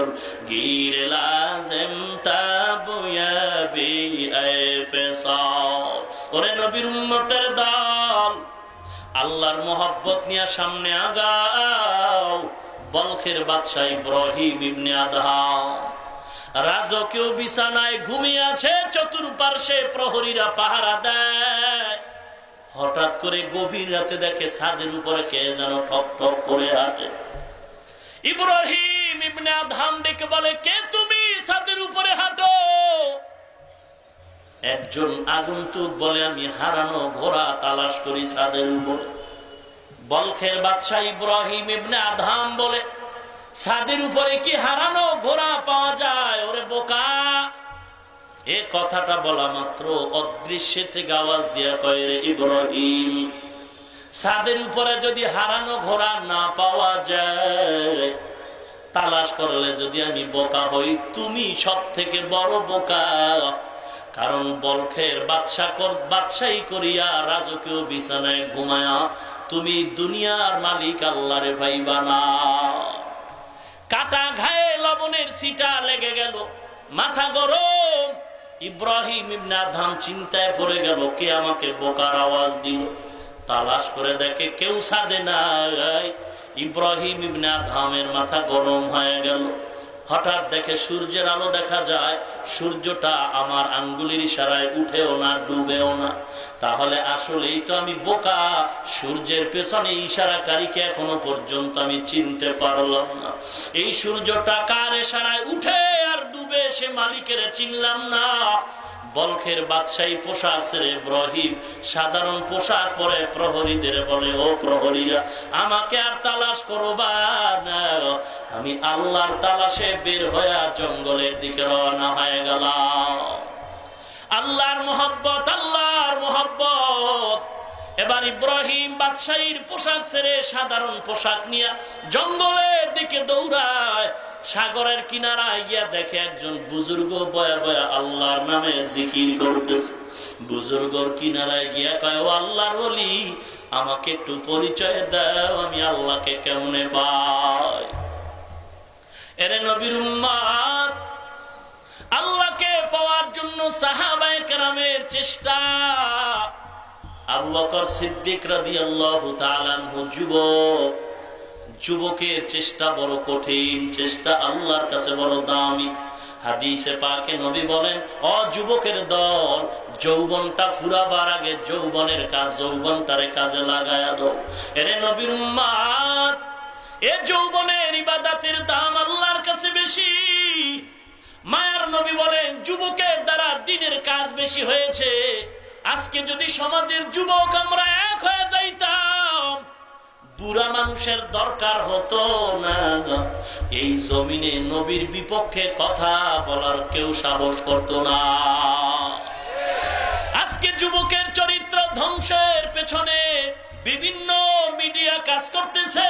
गिर लाजिम ताबुया बी ए पेशाब। ওরে নবীর উম্মতের দল, আল্লাহর মোহাব্বত নিয়ে সামনে আগাও। বলখের বাদশাহ ইব্রাহিম ইবনে আদহাম রাজকীয় বিছানায় ঘুমিয়ে আছে, চতুর্পার্শ্বে প্রহরীরা পাহারা দেয়। হঠাৎ করে গভীর রাতে দেখে ছাদের উপরে কে যেন ঠক ঠক করে হাঁটে। ইব্রাহিম ইবনে আদহাম ডেকে বলে, কে তুমি, ছাদের উপরে হাঁটো? একজন আগন্তুক বলে, আমি হারানো ঘোড়া তালাশ করি ছাদের উপর। বলখের বাদশাহ ইব্রাহিম ইবনে আদহাম বলে, ছাদের উপরে কি হারানো ঘোড়া পাওয়া যায়? ওরে বোকা! এ কথাটা বলা মাত্র অদৃশ্য থেকে আওয়াজ দিয়া কয়, রে ইব্রাহিম, ছাদের উপরে যদি হারানো ঘোড়া না পাওয়া যায়, তালাশ করলে যদি আমি বোকা হই, তুমি সব থেকে বড় বোকা। কারণ বলখের বাদশাহী করিয়া রাজকীয় বিছানায় ঘুমায়া তুমি দুনিয়ার মালিক আল্লাহরে ভাইবা না। কাটা ঘায়ে লবণের ছিটা লেগে গেল, মাথা গরম। ইব্রাহিম ইবনে আদহাম চিন্তায় পড়ে গেল, কে আমাকে বোকার আওয়াজ দিল। তালাশ করে দেখে কেউ ছাদে নাই। ইব্রাহিম ইবনে আদহামের মাথা গরম হয়ে গেল। হঠাৎ দেখে সূর্যের আলো দেখা যায়, সূর্যটা আমার আঙ্গুলের ইশারায় উঠেও না ডুবেও না। তাহলে আসলেই তো আমি বোকা, সূর্যের পেছনে ইশারাকারীকে এখনো পর্যন্ত আমি চিনতে পারলাম না। এই সূর্যটা কার ইশারায় উঠে আর ডুবে সে মালিকের চিনলাম না। বলখের বাদশাহী পোশাক ছেড়ে ইব্রাহিম সাধারণ পোশাক পরে প্রহরীদের বলে, ও প্রহরীরা, আমাকে আর তালাশ করবা না, আমি আল্লাহর তালাশে বের হয়ে জঙ্গলের দিকে রওনা হয়ে গেলাম। আল্লাহর মোহাব্বত, আল্লাহর মোহাব্বত। এবার ইব্রাহিম বাদশাহীর পোশাক ছেড়ে সাধারণ পোশাক নিয়ে জঙ্গলের দিকে দৌড়ায়। সাগরের কিনারায় গিয়া দেখে একজন বুজুর্গ বয়া বয়া আল্লাহর নামে জিকির করতেছে। বুজুর্গর কিনারায় গিয়া কয়, ও আল্লাহর ওলি, আমাকে একটু পরিচয় দাও, আমি আল্লাহকে কেমনে পাই। এরে নবীর উম্মত, আল্লাহকে পাওয়ার জন্য সাহাবায়ে কেরামের চেষ্টা। আবু বকর সিদ্দিক রাদিয়াল্লাহু তাআলা আনহু যুবক, যুবকের চেষ্টা বড় কঠিন, চেষ্টা আল্লাহর কাছে বড় দামি। হাদিসে পাকে নবী বলেন, ও যুবকের দল, যৌবনটা ফুরাবার আগে যৌবনের কাজ, যৌবনটারে কাজে লাগায়া দাও। এরে নবীর উম্মত, এ যৌবনের ইবাদতের দাম আল্লাহর কাছে বেশি। মায়ার নবী বলেন, যুবকের দ্বারা দিনের কাজ বেশি হয়েছে। আজকে যদি সমাজের যুবক আমরা এক হয়ে যাইতাম, বুড়া মানুষের দরকার হতো না। এই জমিনে নবীর বিপক্ষে কথা বলার কেউ সাহস করত না। আজকে যুবকের চরিত্র ধ্বংসের পেছনে বিভিন্ন মিডিয়া কাজ করতেছে।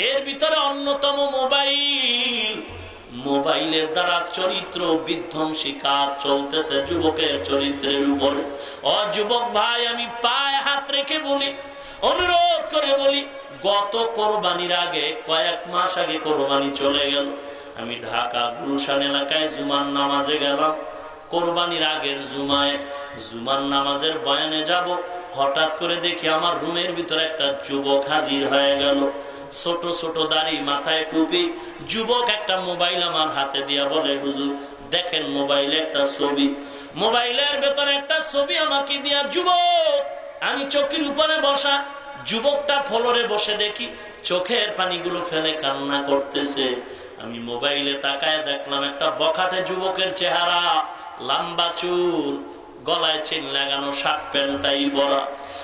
এর ভিতরে অন্যতম মোবাইল। মোবাইলের দ্বারা চরিত্র বিধ্বংসী কাজ চলতেছে যুবকের চরিত্রের উপরে। ও যুবক ভাই, আমি পায়ে হাত রেখে বলি, অনুরোধ করে বলি, গত কোরবানির আগে, কয়েক মাস আগে কোরবানি চলে গেল। আমি ঢাকা গুলশান এলাকায় জুমার নামাজে গেলাম। কোরবানির আগের জুমায় জুমার নামাজের বয়ানে যাব। হঠাৎ করে দেখি আমার রুমের ভিতরে একটা যুবক হাজির হয়ে গেল। ছোট ছোট দাড়ি, মাথায় টুপি যুবক একটা মোবাইল আমার হাতে দিয়া বলে, হুজুর দেখেন মোবাইলে একটা ছবি। মোবাইলের ভেতরে একটা ছবি আমাকে দিয়া, যুবক, আমি চোখের উপরে বসা, যুবকটা ফ্লোরে বসে দেখি চোখের পানিগুলো ফেলে কান্না করতেছে। আমি মোবাইলে তাকায় দেখলাম একটা বখাটে যুবকের চেহারা, লম্বা চুল, গলায় চেন লাগানো, শার্ট প্যান্টটাই পরা।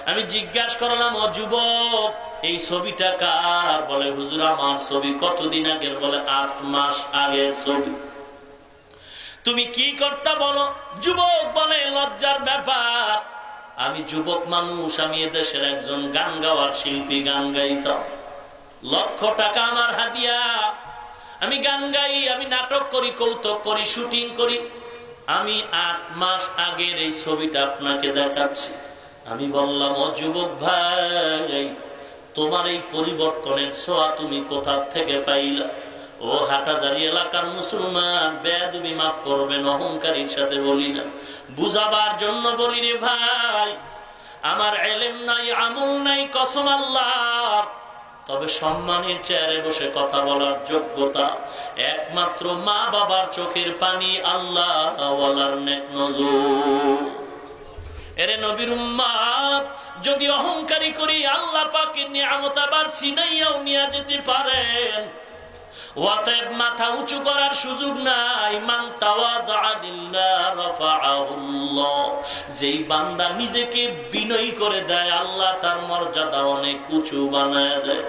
আমি জিজ্ঞাসা করলাম, ও যুবক, এই ছবিটা কার? বলে, হুজুর আমার ছবি। কতদিন আগের? বলে, 8 মাস আগের ছবি। তুমি কি করতা বলো? যুবক বলে, লজ্জার ব্যাপার, আমি যুবক মানুষ, আমি এদেশের একজন গান গাওয়ার শিল্পী, গান গাইতাম। লক্ষ টাকা আমার হাদিয়া। আমি গান গাই, আমি নাটক করি, কৌতুক করি, শুটিং করি। আমি 8 মাস আগের এই ছবিটা আপনাকে দেখাচ্ছি। আমি বললাম, ও যুবক ভাই, তোমার এই পরিবর্তনের ছোঁয়া তুমি কোথা থেকে পাইলা? ও হাটাজারি এলাকার মুসলমান, বেয়াদবি মাফ করবেন, অহংকারীর সাথে বলি না, বুঝাবার জন্য বলি রে ভাই। আমার এলেম নাই, আমল নাই, কসম আল্লাহর। তবে সম্মানের চেয়ারে বসে কথা বলার যোগ্যতা একমাত্র মা বাবার চোখের পানি, আল্লাহ ওয়ালার নেক নজর। এরে নবীর উম্মত, যদি অহংকারী করি আল্লাহ পাকের নিয়ামত আবার ছিনাইয়াও নিয়ে যেতে পারেন। অতএব মাথা উঁচু করার সুযোগ নাই। মান তাওয়াযা লিল্লাহ রাফাআহুল্লাহ, যেই বান্দা নিজেকে বিনয়ী করে দেয় আল্লাহ তার মর্যাদা অনেক উঁচু বানায় দেয়।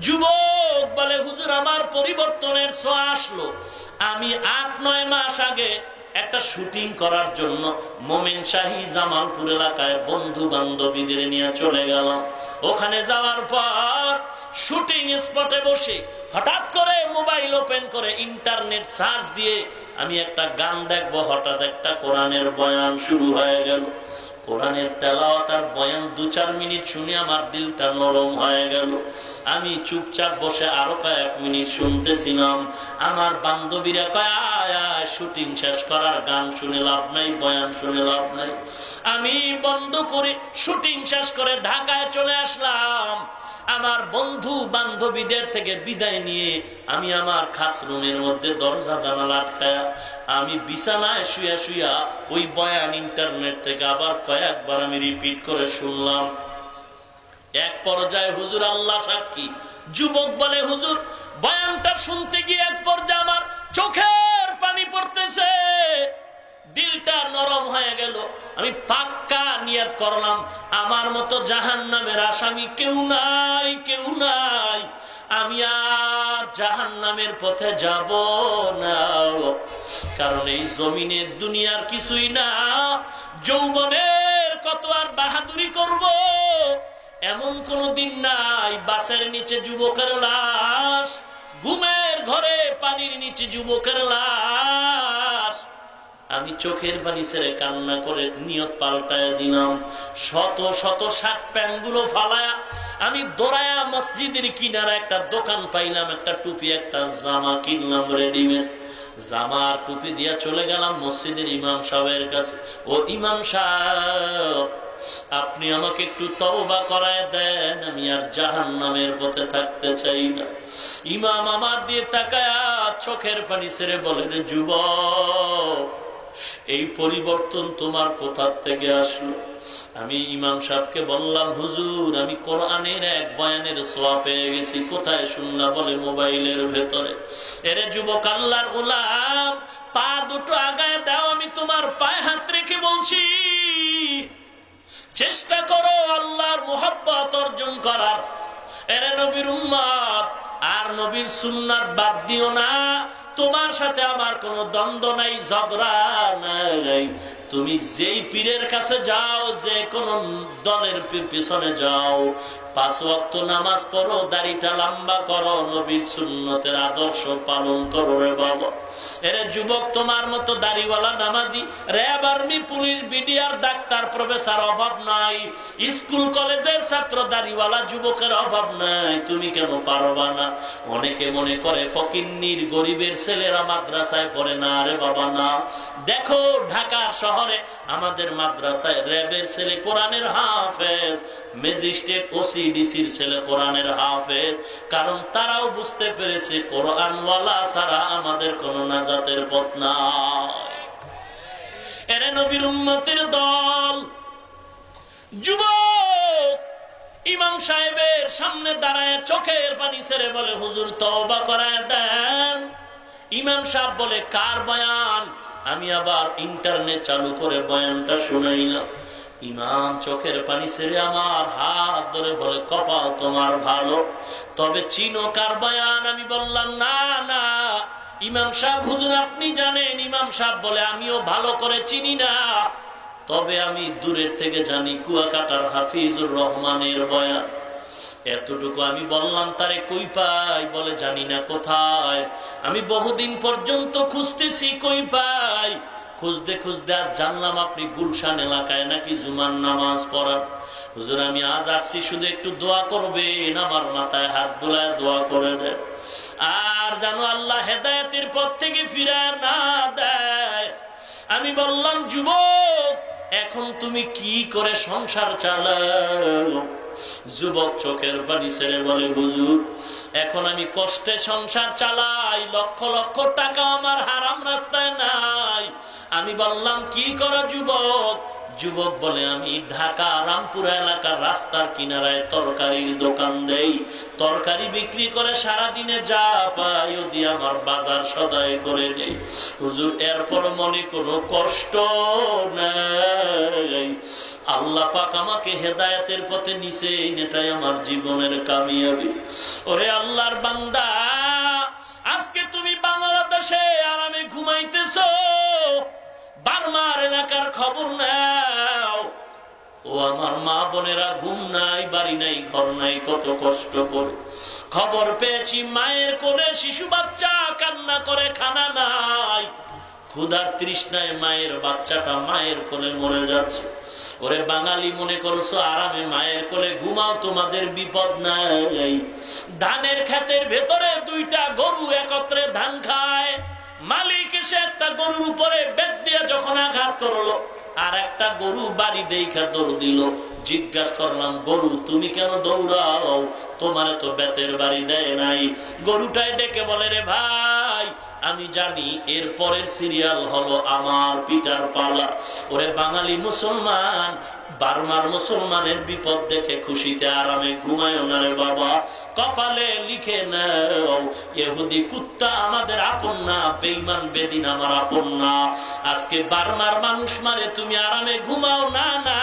যুবক বলে, হুজুর আমার পরিবর্তনের ছোঁয়া আসলো। আমি 8-9 মাস আগে একটা শুটিং করার জন্য মোমেন শাহী জামালপুর এলাকায় বন্ধু বান্ধবীদের নিয়ে চলে গেলাম। ওখানে যাওয়ার পর শুটিং স্পটে বসে হঠাৎ করে মোবাইল ওপেন করে ইন্টারনেট সার্চ দিয়ে আমি একটা গান দেখবো। হঠাৎ একটা কোরআনের বয়ান শুরু হয়ে গেল। কোরআনের তেলাওয়াত আর বয়ান 2-4 মিনিট শুনে আমার দিলটা নরম হয়ে গেল। আমি চুপচাপ বসে আরো কয়েক মিনিট শুনতেছিলাম। আমার বান্ধবীরা কয়, আয় শুটিং শেষ করার, গান শুনে লাভ নাই, বয়ান শুনে লাভ নাই। আমি বন্ধ করে শুটিং শেষ করে ঢাকায় চলে আসলাম। আমার বন্ধু বান্ধবীদের থেকে বিদায় নিয়ে আমি আমার খাস রুমের মধ্যে দরজা জানালা আটকায়া আমি বিছানায় শুয়া শুয়া ওই বয়ান ইন্টারনেট থেকে আবার কয়েকবার আমি রিপিট করে শুনলাম। এক পর্যায়ে, হুজুর আল্লাহ সাক্ষী, যুবক বলে, হুজুর বয়ানটা শুনতে গিয়ে এক পর্যায়ে আমার চোখের পানি পড়তেছে, দিলটা নরম হয়ে গেল। আমি পাক্কা নিয়ত করলাম, আমার মতো জাহান্নামের আসামি কেউ নাই, কেউ নাই। আমি আর জাহান্নামের পথে যাব না। কারণ এই জমিনে দুনিয়ার কিছুই না। যৌবনের কত আর বাহাদুরি করব, এমন কোন দিন নাই বাসের নিচে যুবকের লাশ, ঘুমের ঘরে পানির নিচে যুবকের লাশ। আমি চোখের পানি ছেড়ে কান্না করে নিয়ত পাল্টায় দিলাম। শত শত শার্ট প্যান্ট গুলো ফালায়া আমি দৌড়ায়া মসজিদের কিনারা একটা দোকান পাইলাম, একটা টুপি একটা জামা কিনলাম রেডিমেড। জামা আর টুপি দিয়া চলে গেলাম মসজিদের ইমাম সাহেবের কাছে। ও ইমাম সাহেব, আপনি আমাকে একটু তওবা করায় দেন, আমি আর জাহান্নামের পথে থাকতে চাই না। ইমাম আমার দিয়ে তাকায়া চোখের পানি ছেড়ে বলেন, যুবক, এই পরিবর্তন তোমার কোথা থেকে আসলো? আমি ইমাম সাহেবকে বললাম, হুজুর আমি কোরআনের এক বয়ানের ছোঁয়া পেয়ে গেছি। কোথায় শুনলা? বলে মোবাইলের ভেতরে। এরে যুবক, আল্লাহর গোলাম, পা দুটো আগায় দাও, আমি তোমার পায়ে হাত রেখে বলছি, চেষ্টা করো আল্লাহর মুহাব্বত অর্জন করার। এরে নবীর উম্মত, আর নবীর সুন্নাত বাদ দিও না। তোমার সাথে আমার কোনো দ্বন্দ্ব নাই, ঝগড়া নাই। তুমি যেই পীরের কাছে যাও, যে কোন দলের পিছনে যাও, 5 ওয়াক্ত নামাজ পড়ো, দাড়িটা লম্বা করো, নবীর সুন্নতের আদর্শ পালন করো রে বাবা। এরে যুবক, তোমার মতো দাড়িওয়ালা নামাজি RAB, army, police, BDR, doctor, professor অভাব নাই। স্কুল কলেজের ছাত্র দাড়িওয়ালা যুবকের অভাব নাই। তুমি কেন পারবা না? অনেকে মনে করে ফকিন্নির গরিবের ছেলেরা মাদ্রাসায় পড়ে না। রে বাবা না, দেখো ঢাকার শহরে আমাদের মাদ্রাসায় র্যাবের ছেলে কোরআনের হাফেজ, ম্যাজিস্ট্রেট, ওসি, ডিসির ছেলে কোরআনের হাফেজ। কারণ তারাও বুঝতে পেরেছে কোরআনওয়ালা ছাড়া আমাদের কোনো নাজাতের পথ নাই। এরে নবীর উম্মতের দল, যুবক ইমাম সাহেবের সামনে দাঁড়ায় চোখের পানি ছেড়ে বলে, হুজুর তওবা করায় দেন। ইমাম সাহেব বলে, কার বয়ান? আমি আবার ইন্টারনেট চালু করে বয়ানটা শুনাইলাম। ইমাম চোখের পানি ছেড়ে আমার হাত ধরে বলে, কপাল তোমার ভালো, তবে চিনো কার বয়ান? আমি বললাম, না না ইমাম সাহেব, হুজুর আপনি জানেন। ইমাম সাহেব বলে, আমিও ভালো করে চিনি না, তবে আমি দূরের থেকে জানি কুয়াকাটার হাফিজুর রহমানের বয়ান। এতটুকু আমি বললাম, তারে কই পাই? বলে জানি না কোথায়। আমি বহুদিন পর্যন্ত খুঁজতেছি, কই পাই। খুঁজতে খুঁজতে আজ জানলাম আপনি গুলশান এলাকায় নাকি জুমার নামাজ পড়ান। হুজুর আমি আজ আসছি, শুধু একটু দোয়া করবেন, আমার মাথায় হাত বুলায় দোয়া করে দেন। আর জানো আল্লাহ হেদায়েতের পথ থেকে ফিরায় না দেয়। আমি বললাম, যুবক এখন তুমি কি করে সংসার চালাও? যুবক চোখের পানি ছেড়ে বলে, হুজুর এখন আমি কষ্টে সংসার চালাই, লক্ষ লক্ষ টাকা আমার হারাম রাস্তায় নাই। আমি বললাম, কি করো যুবক? যুবক বলে, আমি ঢাকা রামপুরা এলাকার রাস্তার কিনারায় তরকারির দোকান দেই, তরকারি বিক্রি করে সারাদিনে যা পাই ও দিয়ে আমার বাজার সদাই করে নেই। হুজুর এরপর মনে কোনো কষ্ট নাই। আল্লাহ পাক আমাকে হেদায়েতের পথে নিছে, এটাই আমার জীবনের কামিয়াবি। ওরে আল্লাহর বান্দা, আজকে তুমি বাংলাদেশে আরামে ঘুমাইতেছো, বার্মার এলাকার খবর নাও। ও আমার মা বোনেরা, ঘুম নাই, বাড়ি নাই, ঘর নাই, কত কষ্ট করে খবর পেয়েছি মায়ের কোলে শিশু বাচ্চা কান্না করে, খানা নাই, ক্ষুধার তৃষ্ণায় মায়ের বাচ্চাটা মায়ের কোলে মরে যাচ্ছে। ওরে বাঙালি, মনে করছো আরামে মায়ের কোলে ঘুমাও, তোমাদের বিপদ নাই। ধানের ক্ষেতের ভেতরে দুইটা গরু একত্রে ধান খায়, মালিক এসে একটা গরুর উপরে বেত দিয়ে যখন আঘাত করলো, আর একটা গরু বাড়ি দেখা দৌড় দিল। জিজ্ঞাসা করলাম, গরু তুমি কেন দৌড়াও? তোমার তো বেতের বাড়ি দেয় নাই। গরুটাই ডেকে বলে, রে ভাই আমি জানি এর পরের সিরিয়াল হলো আমার পিটার পালা। ওরে বাঙালি মুসলমান, বার্মার মুসলমানের বিপদ দেখে খুশিতে আরামে ঘুমায় না রে বাবা, কপালে লিখে নাও, ইহুদি কুত্তা আমাদের আপন না, বেঈমান বেদিন আমার আপন না। আজকে বার্মার মানুষ মারে, তুমি আরামে ঘুমাও না, না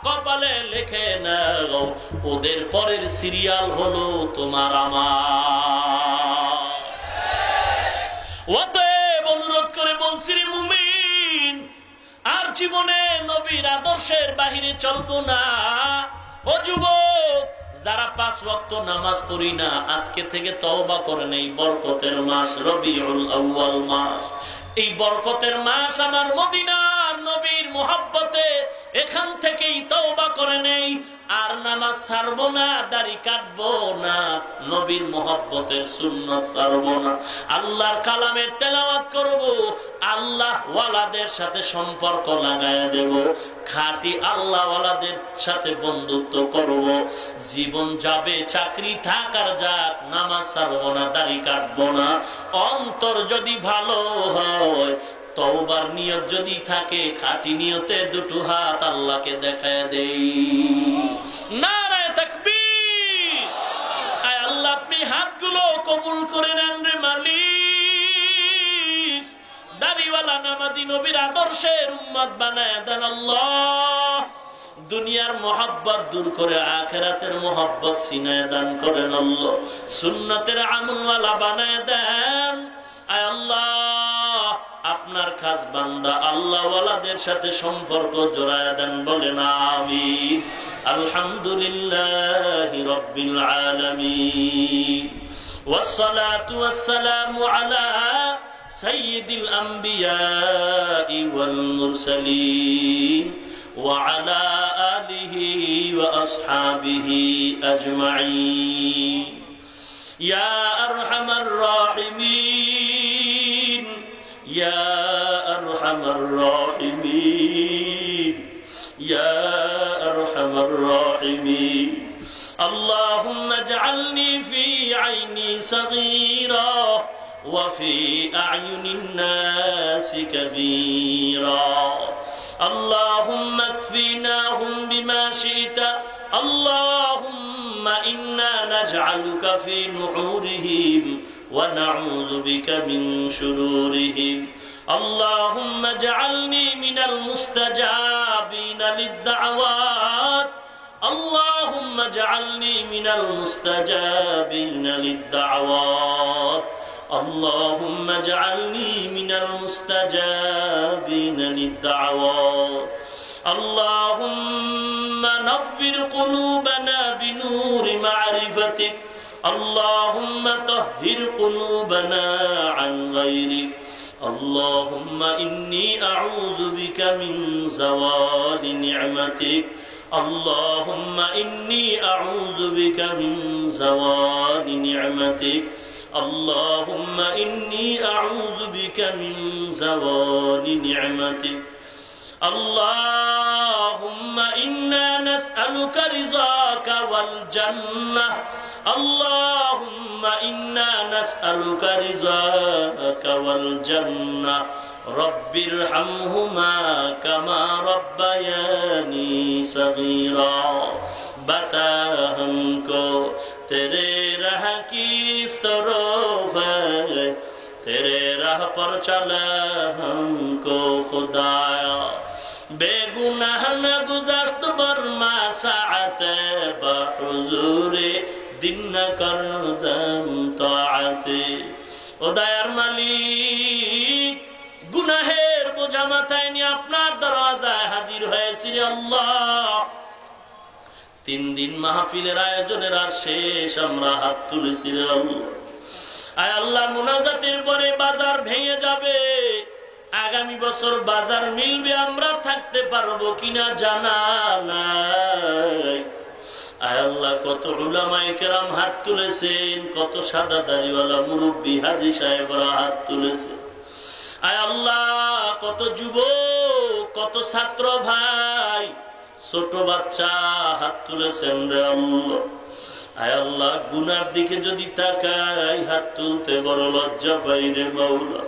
কপালে লিখে নাও, ওদের পরের সিরিয়াল হলো তোমার আমার। অতএব অনুরোধ করে বলছি রে মুমিন, আর জীবনে নবীর আদর্শের বাহিরে চলবো না। ও যুবক, যারা 5 ওয়াক্ত নামাজ পড়ি না, আজকে থেকে তওবা করে নেই। বরকতের মাস রবিউল আউয়াল মাস, এই বরকতের মাস আমার মদিনার নবীর মুহাব্বতে, এখান থেকেই তওবা করে নেই। আর নামাজ ছাড়বো না, দাড়ি কাটবো না, নবীর মুহাব্বতের সুন্নাত ছাড়বো না, আল্লাহর কালামের তেলাওয়াত করব, আল্লাহ ওয়ালাদের সাথে সম্পর্ক লাগায়া দেব, খাঁটি আল্লাহ ওয়ালাদের সাথে বন্ধুত্ব করব। জীবন যাবে, চাকরি থাকার যাক, নামাজ ছাড়বো না, দাড়ি কাটবো না। অন্তর যদি ভালো হয়, তওবার নিয়ত যদি থাকে, খাঁটি নিয়তে দুটো হাত আল্লাহকে দেখায় দেই। নারায়ে তাকবীর! আয় আল্লাহ, আপনি হাতগুলো কবুল করে নেন রে মালিক। দাড়িওয়ালা নামাজি নবীর আদর্শের উম্মত বানায় দেন আল্লাহ। দুনিয়ার মোহাব্বত দূর করে আখিরাতের মোহাব্বত সিনায় দান করেন আল্লাহ। সুন্নতের আমলওয়ালা বানায় দেন। আয় আল্লাহ, আপনার খাস বান্দা আল্লাহ ওয়ালাদের সাথে সম্পর্ক জোড়ায় দেন, বলেন আমিন। আলহামদুলিল্লাহি রাব্বিল আলামিন, ওয়াসসালাতু ওয়াসসালামু আলা সাইয়্যিদিল আমবিয়াই ওয়াল মুরসালিন ওয়া আলা আলিহি ওয়া আসহাবিহি আজমাইন। ইয়া আরহামার রাহিমিন, ইয়া আরহামার রাহিমিন, ইয়া আরহামার রাহিমিন। আল্লাহুম্মা ইজআলনি ফি আইনি সাগীরা ওয়া ফি আ'য়ুনিন নাসি কাবীরা। আল্লাহুম্মা কফিনাহুম বিমা শি'তা। আল্লাহুম্মা ইন্না নাজআলুকা ফি নুহুরিহিম ونعوذ بك من شرورهم. اللهم اجعلني من المستجابين للدعوات. اللهم اجعلني من المستجابين للدعوات. اللهم اجعلني من المستجابين للدعوات اللهم نور قلوبنا بنور معرفتك اللهم طهر قلوبنا عن غيرك اللهم إني أعوذ بك من زوال نعمتك اللهم إني أعوذ بك من زوال نعمتك اللهم إني أعوذ بك من زوال نعمتك اللهم إنا نسألك رضاك والجنة اللهم إنا نسألك رضاك والجنة رب ارحمهما كما ربياني صغيرا بتا हमको तेरे राह की इस तरफ है तेरे राह पर चला हमको खुदाया बेगुनाह न गुज़श्त बरमा साअत बहुज़ूरे दिन न करदम ताअते ओ दयार मालिक गुनाहेर बोझा माথায় নিয়ে আপনার দরজায় হাজির হয়েছি রে আল্লাহ 3 দিন মাহফিলের আয়োজনের আর শেষ আমরা হাত তুলেছি রে আল্লাহ আয় আল্লাহ মুনাজাতের পরে বাজার ভেঙে যাবে আগামী বছর বাজার মিলবে আমরা থাকতে পারবো কিনা জানা নাই আয় আল্লাহ কত উলামায়ে কেরাম হাত তুলেছেন কত সাদা দাড়িওয়ালা মুরব্বি হাজী সাহেবরা হাত তুলেছেন আয় আল্লাহ কত যুবক কত ছাত্র ভাই ছোট বাচ্চা হাত তুলেছেন রে আল্লাহ আয় আল্লাহ গুনার দিকে যদি তাকাই হাত তুলতে বড় লজ্জা পাই রে মাওলা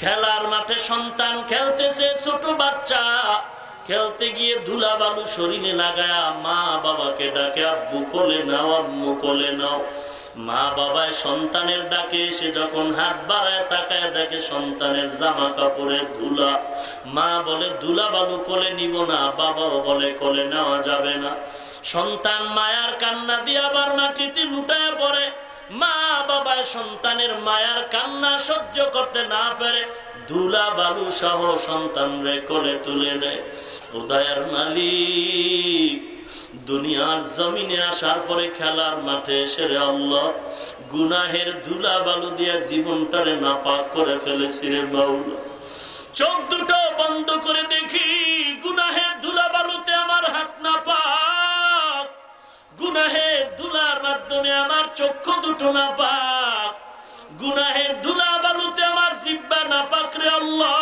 খেলার মাঠে সন্তান খেলতেছে ছোট বাচ্চা খেলতে গিয়ে ধুলা বালু শরীরে লাগায়া মা বাবাকে ডাকে আব্বু কোলে নাও আম্মু কোলে নাও মা বাবায় সন্তানের ডাকে এসে যখন হাত বাড়ায় তাকায় দেখে সন্তানের জামা কাপড়ের ধুলা মা বলে ধুলা বালু কোলে নিব না বাবাও বলে কোলে নেওয়া যাবে না সন্তান মায়ার কান্না দিয়ে আবার মাটিতে লুটায় পড়ে মা বাবায় সন্তানের মায়ার কান্না সহ্য করতে না পারে ধুলা বালু সহ সন্তান রে কোলে তুলে নেয় ও দয়ার মালিক দুনিয়ার জমিনে আসার পরে খেলার মাঠে এসে রে আল্লাহ গুনাহের ধুলা বালু দিয়া জীবনটারে নাপাক করে ফেলেছি রে মাওলা চোখ দুটো বন্ধ করে দেখি গুনাহের ধুলা বালুতে আমার হাত নাপাক গুনাহের ধুলার মাধ্যমে আমার চক্ষু দুটো নাপাক গুনাহের ধুলা বালুতে আমার জিহ্বা নাপাক রে আল্লাহ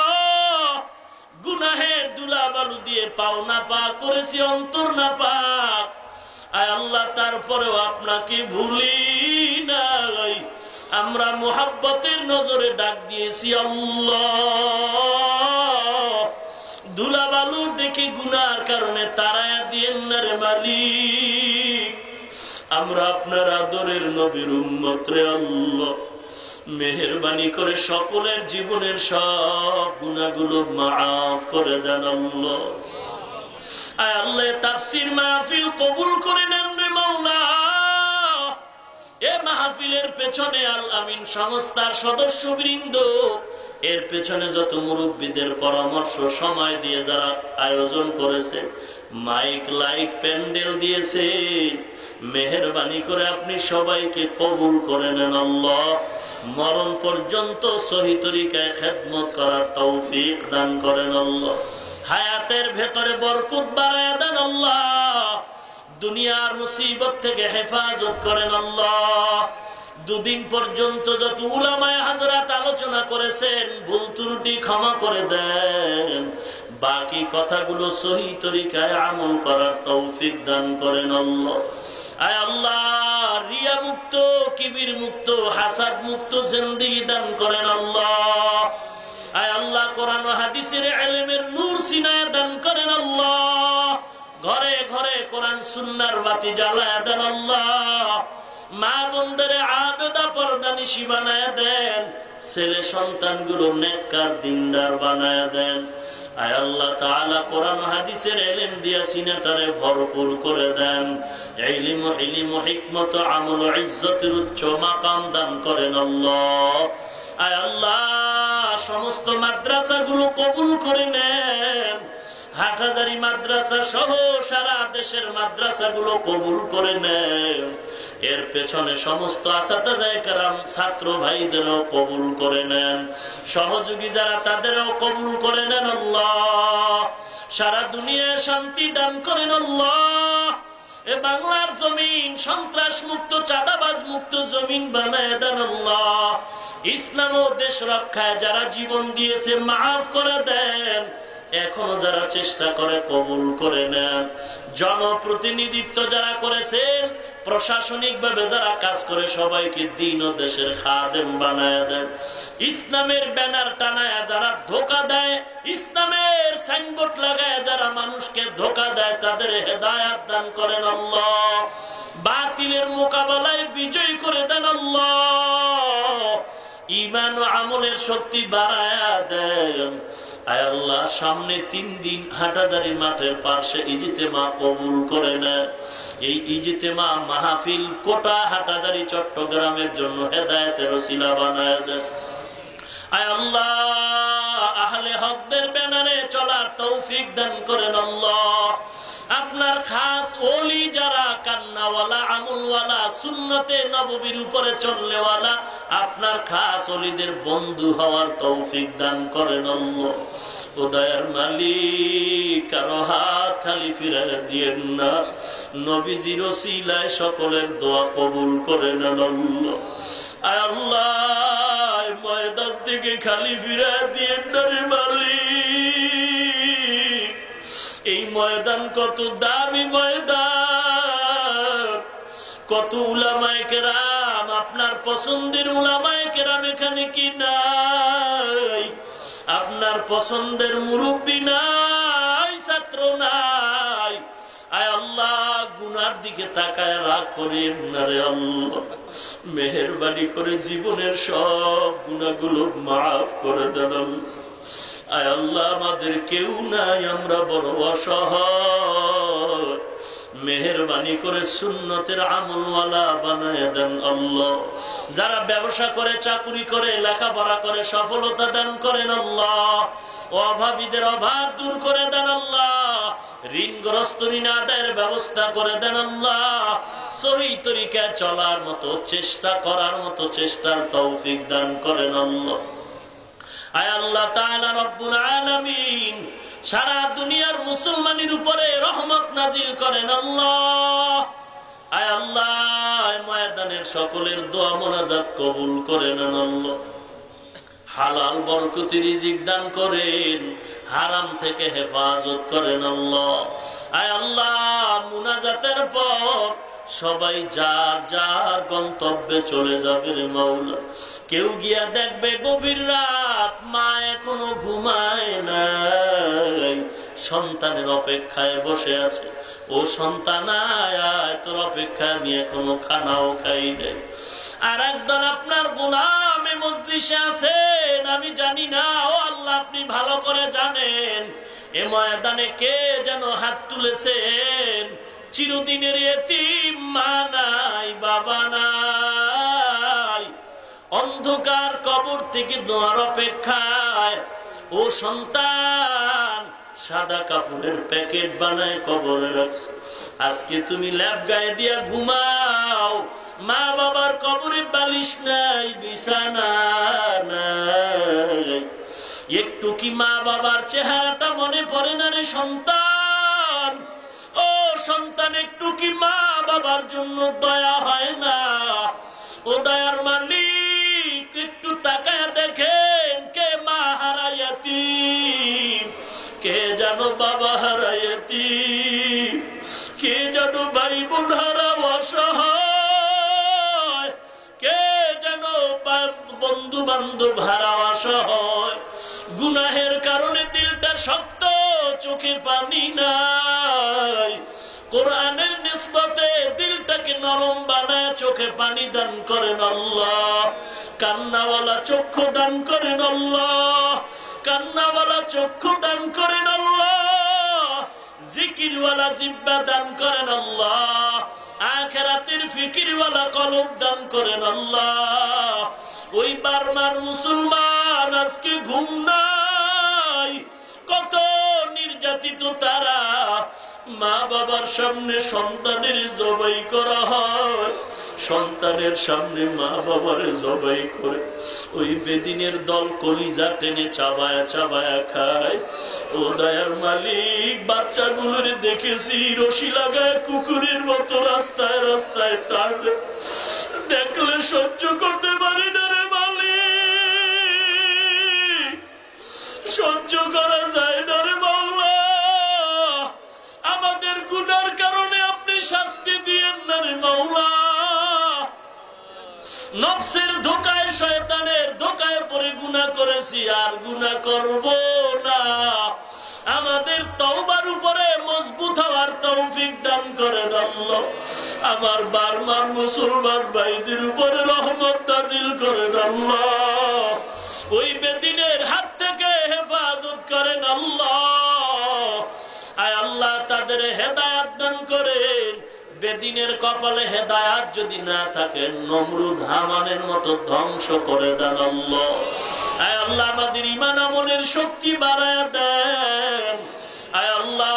গুনাহের ধুলা বালু দিয়ে পাও নাপাক করেছি অন্তর নাপাক আয় আল্লাহ তারপরেও আপনাকে ভুলি নাই আমরা মুহাব্বতের নজরে ডাক দিয়েছি আল্লাহ ধুলা বালুর দেখে গুনার কারণে তারায়া দিয়েন না রে মালিক আমরা আপনার আদরের নবীর উম্মত রে আল্লাহ মেহেরবানি করে সকলের জীবনের সব গুনাহগুলো মাফ করে দেন আল্লাহ আয় আল্লাহ তাফসীর মাহফিল কবুল করে নেন রে মাওলা এ মাহফিলের পেছনে আল আমিন সংস্থার সদস্যবৃন্দ এর পেছনে যত মুরব্বীদের পরামর্শ সময় দিয়ে যারা আয়োজন করেছে মাইক লাইট প্যান্ডেল দিয়েছে মেহেরবানি করে আপনি সবাইকে কবুল করে নেন আল্লাহ মরণ পর্যন্ত সহি তরিকায় খেদমত করার তৌফিক দান করেন আল্লাহ হায়াতের ভেতরে বরকত বাড়ায়া দেন আল্লাহ দুনিয়ার মুসিবত থেকে হেফাজত করেন আল্লাহ দুদিন পর্যন্ত যত উলামায়ে হাজরাত আলোচনা করেছেন ভুল ত্রুটি ক্ষমা করে দেন বাকি কথাগুলো সহি তরিকায় আমল করার তৌফিক দান করেন আল্লাহ আয় আল্লাহ রিয়া মুক্ত কিবির মুক্ত হাসাদ মুক্ত জিন্দেগি দান করেন আল্লাহ আয় আল্লাহ কোরআন ও হাদিসের ইলমের নূর সিনায় দান করেন আল্লাহ ঘরে ঘরে কোরআন সুন্নাহর বাতি জ্বালায়া দেন আল্লাহ মা বোনদের আবেদা পর্দানিশী বানায় দেন, ছেলে সন্তানগুলো নেককার দিনদার বানায় দেন। আয় আল্লাহ তাআলা কোরআন হাদিসের ইলম দিয়া সিনাটারে ভরপুর করে দেন। ইলম ও হিকমত আমল ও ইজ্জতের উচ্চ মাকাম দান করেন আল্লাহ। আয় আল্লাহ সমস্ত মাদ্রাসাগুলো কবুল করে নেন। হাটহাজারী মাদ্রাসা সহ সারা দেশের মাদ্রাসাগুলো কবুল করে নেন। এর পেছনে সমস্ত আসাতায়ে কেরাম ছাত্র ভাইদেরও কবুল করে নেন। সহযোগী যারা তাদেরও কবুল করে নেন আল্লাহ। সারা দুনিয়ায় শান্তি দান করেন আল্লাহ। এ বাংলার জমিন সন্ত্রাস মুক্ত, চাঁদাবাজ মুক্ত জমিন বানায় দেন আল্লাহ। ইসলাম ও দেশ রক্ষায় যারা জীবন দিয়েছে মাফ করে দেন। এখনো যারা চেষ্টা করে কবুল করে নেন। জনপ্রতিনিধিত্ব যারা করেছেন, প্রশাসনিক ভাবে যারা কাজ করে, সবাইকে দ্বীন ও দেশের খাদেম বানায় দেন। ইসলামের ব্যানার টানায় যারা ধোঁকা দেয়, ইসলামের সাইনবোর্ড লাগায় যারা মানুষকে ধোঁকা দেয়, তাদের হেদায়াত দান করেন আল্লাহ। বাতিলের মোকাবেলায় বিজয়ী করে দেন আল্লাহ। ঈমান ও আমলের শক্তি বাড়ায়া দেন। আয় আল্লাহ সামনে 3 দিন হাটহাজারী মাঠের পাশে ইজতেমা কবুল করে নেন। এই ইজতেমা মাহফিল কোটা হাটহাজারী চট্টগ্রামের জন্য হেদায়েতের ওসিলা বানায় দেন। আয় আল্লাহ আহলে হকদের ব্যানারে চলার তৌফিক দান করেন আল্লাহ। আপনার খাস ওলি যারা কান্নাওয়ালা, আমলওয়ালা, সুন্নতে নববীর উপরে চললেওয়ালা, আপনার খাস ওলিদের বন্ধু হওয়ার তৌফিক দান করেন আল্লাহ। ও দয়ার মালিক, কারো হাত খালি ফিরাইয়া দিয়েন না। নবীজির ওসিলায় সকলের দোয়া কবুল করে নেন আল্লাহ। আয় আল্লাহ ময়দান থেকে খালি ফিরাইয়া দিয়েন না রে মালিক। এই ময়দান কত দামি ময়দান, কত উলামায়ে কেরাম, আপনার পছন্দের উলামায়ে কেরাম এখানে কি নাই? আপনার পছন্দের মুরব্বী নাই, ছাত্র নাই। আয় আল্লাহ গুনার দিকে তাকায় রাগ করেন না রে আল্লাহ। মেহেরবানি করে জীবনের সব গুনাহগুলো মাফ করে দেন। আয় আল্লাহ আমাদের কেউ নাই, আমরা বড় অসহায়। মেহেরবানি করে সুন্নতের আমলওয়ালা বানায় দেন আল্লাহ। যারা ব্যবসা করে, চাকরি করে, লেখাপড়া করে সফলতা দান করেন আল্লাহ। অভাবীদের অভাব দূর করে দেন আল্লাহ। ঋণগ্রস্ত ঋণ আদায়ের ব্যবস্থা করে দেন আল্লাহ। সহি তরিকায় চলার মতো চেষ্টা করার মতো চেষ্টার তৌফিক দান করেন আল্লাহ। আয় আল্লাহ তাআলা রব্বুল আলামিন সারা দুনিয়ার মুসলমানের উপরে রহমত নাজিল করেন আল্লাহ। আয় আল্লাহ ময়দানের সকলের দোয়া মোনাজাত কবুল করে নেন আল্লাহ। হালাল বরকতি রিজিক দান করেন, হারাম থেকে হেফাজত করেন আল্লাহ। আয় আল্লাহ মুনাজাতের পর সবাই যার যার গন্তব্যে চলে যাবে রে মাওলা। কেউ গিয়া দেখবে গভীর রাত, মা এখনো ঘুমায় নাই, সন্তানের অপেক্ষায় বসে আছে। ও সন্তান আয়, তোর অপেক্ষায় আমি এখনো খানাও খাই নাই। আর একদল আপনার গোলামে মজলিসে আছেন, আমি জানি না। ও আল্লাহ আপনি ভালো করে জানেন। এ ময়দানে কে যেন হাত তুলেছেন, চিরদিনের এতিম, মা নাই, বাবা নাই, অন্ধকার কবর থেকে দোয়ার অপেক্ষায়। ও সন্তান সাদা কাপড়ের প্যাকেট বানায় কবরে রাখছে, আজকে তুমি ল্যাপ গায়ে দিয়া ঘুমাও। মা বাবার কবরে বালিশ নাই, বিছানা নাই। একটু কি মা বাবার চেহারাটা মনে পড়ে না রে সন্তান? ও সন্তান একটু কি মা বাবার জন্য দয়া হয় না? ও দয়ার মালিক একটু তাকায় দেখেন, কে মা হারায়াতি, কে জানো বাবা হারায়াতি, কে জানো ভাই বোন হারা অসহায়, কে জানো বন্ধু বান্ধব হারা অসহায়। গুনাহের কারণে দিলটা শক্ত, চোখে পানি নাই। কোরআনের নিসবতে দিলটাকে নরম বানায় চোখে পানি দান করেন আল্লাহ, কান্নাওয়ালা চক্ষু দান করেন আল্লাহ, কান্নাওয়ালা চক্ষু দান করেন আল্লাহ, জিকিরওয়ালা জিহ্বা দান করেন আল্লাহ, আখিরাতের ফিকিরওয়ালা কলব দান করেন আল্লাহ। ওই বার্মার মুসলমান আজকে ঘুম নাই, কত নির্যাতিত তারা, মা বাবার সামনে সন্তানের জবাই করা হয়, সন্তানের সামনে মা বাবার জবাই করে ওই বেদিনের দল কলিজা টেনে চাবায়া চাবায়া খায়। ও দয়ার মালিক, বাচ্চাগুলোর দেখেছি রশি লাগায় কুকুরের মতো রাস্তায় রাস্তায় টানে, দেখলে সহ্য করতে পারি না রে মালিক, সহ্য করা যায় না রে মাওলা। আমাদের গুনার কারণে আপনি শাস্তি দিয়েন না রে মাওলা। নফসের ধোকায়, শয়তানের ধোকায় পড়ে গুনাহ করেছি, আর গুনাহ করব না। আমাদের তওবার উপরে মজবুত হওয়ার তৌফিক দান করেন আল্লাহ। আমার বারবার মুসলমান ভাইদের উপরে রহমত নাজিল করেন আল্লাহ। ওই বেদিনের হাত থেকে হেফাজত করেন আল্লাহ। আয় আল্লাহ, তাদের হেদায়াত দান করেন। বেদিনের কপালে হেদায়াত যদি না থাকে, নমরুদ হামানের মতো ধ্বংস করে দেন আল্লাহ। আয় আল্লাহ, আমাদের ঈমান আমলের শক্তি বাড়ায়া দেন। আয় আল্লাহ,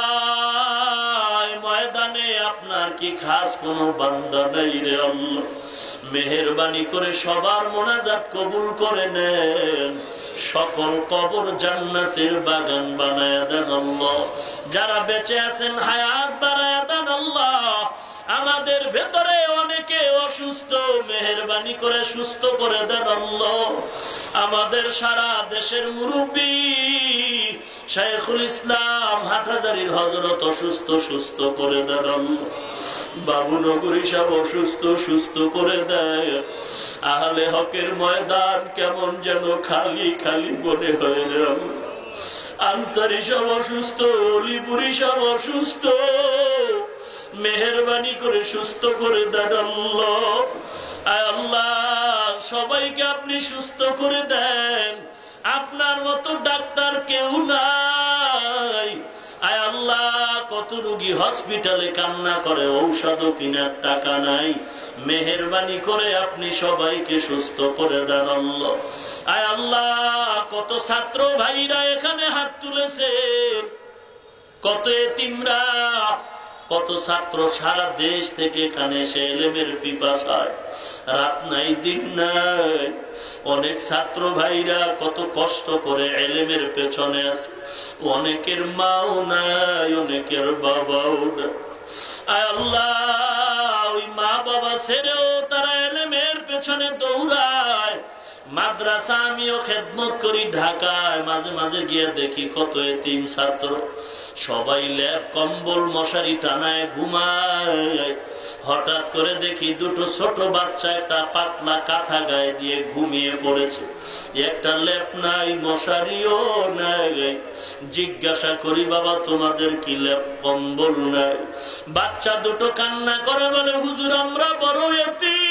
ময়দানে আপনার কি খাস কোনো বান্দা নেই রে আল্লাহ? মেহেরবানি করে সবার মোনাজাত কবুল করে নেন, সকল কবর জান্নাতের বাগান বানায়া দেন আল্লাহ। যারা বেঁচে আছেন হায়াত বাড়ায়া দেন আল্লাহ। আমাদের ভেতরে অনেকে অসুস্থ, মেহেরবানি করে সুস্থ করে দেন আল্লাহ। আমাদের সারা দেশের মুরব্বী শাইখুল ইসলাম হাটহাজারীর হযরত অসুস্থ, সুস্থ করে দেন আল্লাহ। বাবু নগরী সাহেব অসুস্থ, সুস্থ করে দেয়। আহলে হকের ময়দান কেমন যেন খালি খালি মনে হয় রে আল্লাহ। আনসারী সাহেব অসুস্থ, অলিপুরি সাহেব অসুস্থ, মেহেরবানি করে সুস্থ করে দেন আল্লাহ। আয় আল্লাহ, সবাইকে আপনি সুস্থ করে দেন। আপনার মতো ডাক্তার কেউ নাই। আয় আল্লাহ, কত রোগী হসপিটালে কান্না করে, ঔষধও কিনার টাকা নাই। মেহেরবানি করে আপনি সবাইকে সুস্থ করে দেন আল্লাহ। আয় আল্লাহ, কত ছাত্র ভাইরা এখানে হাত তুলেছেন, কত এতিমরা, কত ছাত্র সারা দেশ থেকে এখানে এসে এলেমের পিপাসায় রাত নাই দিন নাই। অনেক ছাত্র ভাইরা কত কষ্ট করে এলেমের পেছনে আছে, অনেকের মাও নাই, অনেকের বাবাও নাই। আয় আল্লাহ, ওই মা বাবা ছেড়েও তারা এলেমের পেছনে দৌড়ায়। মাদ্রাসা আমিও খেদমত করি ঢাকায়, মাঝে মাঝে গিয়ে দেখি কত এতিম ছাত্র, সবাই লেপ কম্বল মশারি টানায় ঘুমায়। হঠাৎ করে দেখি দুটো ছোট বাচ্চা একটা পাতলা কাঁথা গায়ে দিয়ে ঘুমিয়ে পড়েছে, একটা লেপ নাই, মশারিও নাই। জিজ্ঞাসা করি, বাবা তোমাদের কি লেপ কম্বল নাই? বাচ্চা দুটো কান্না করে বলে, হুজুর আমরা বড় এতিম,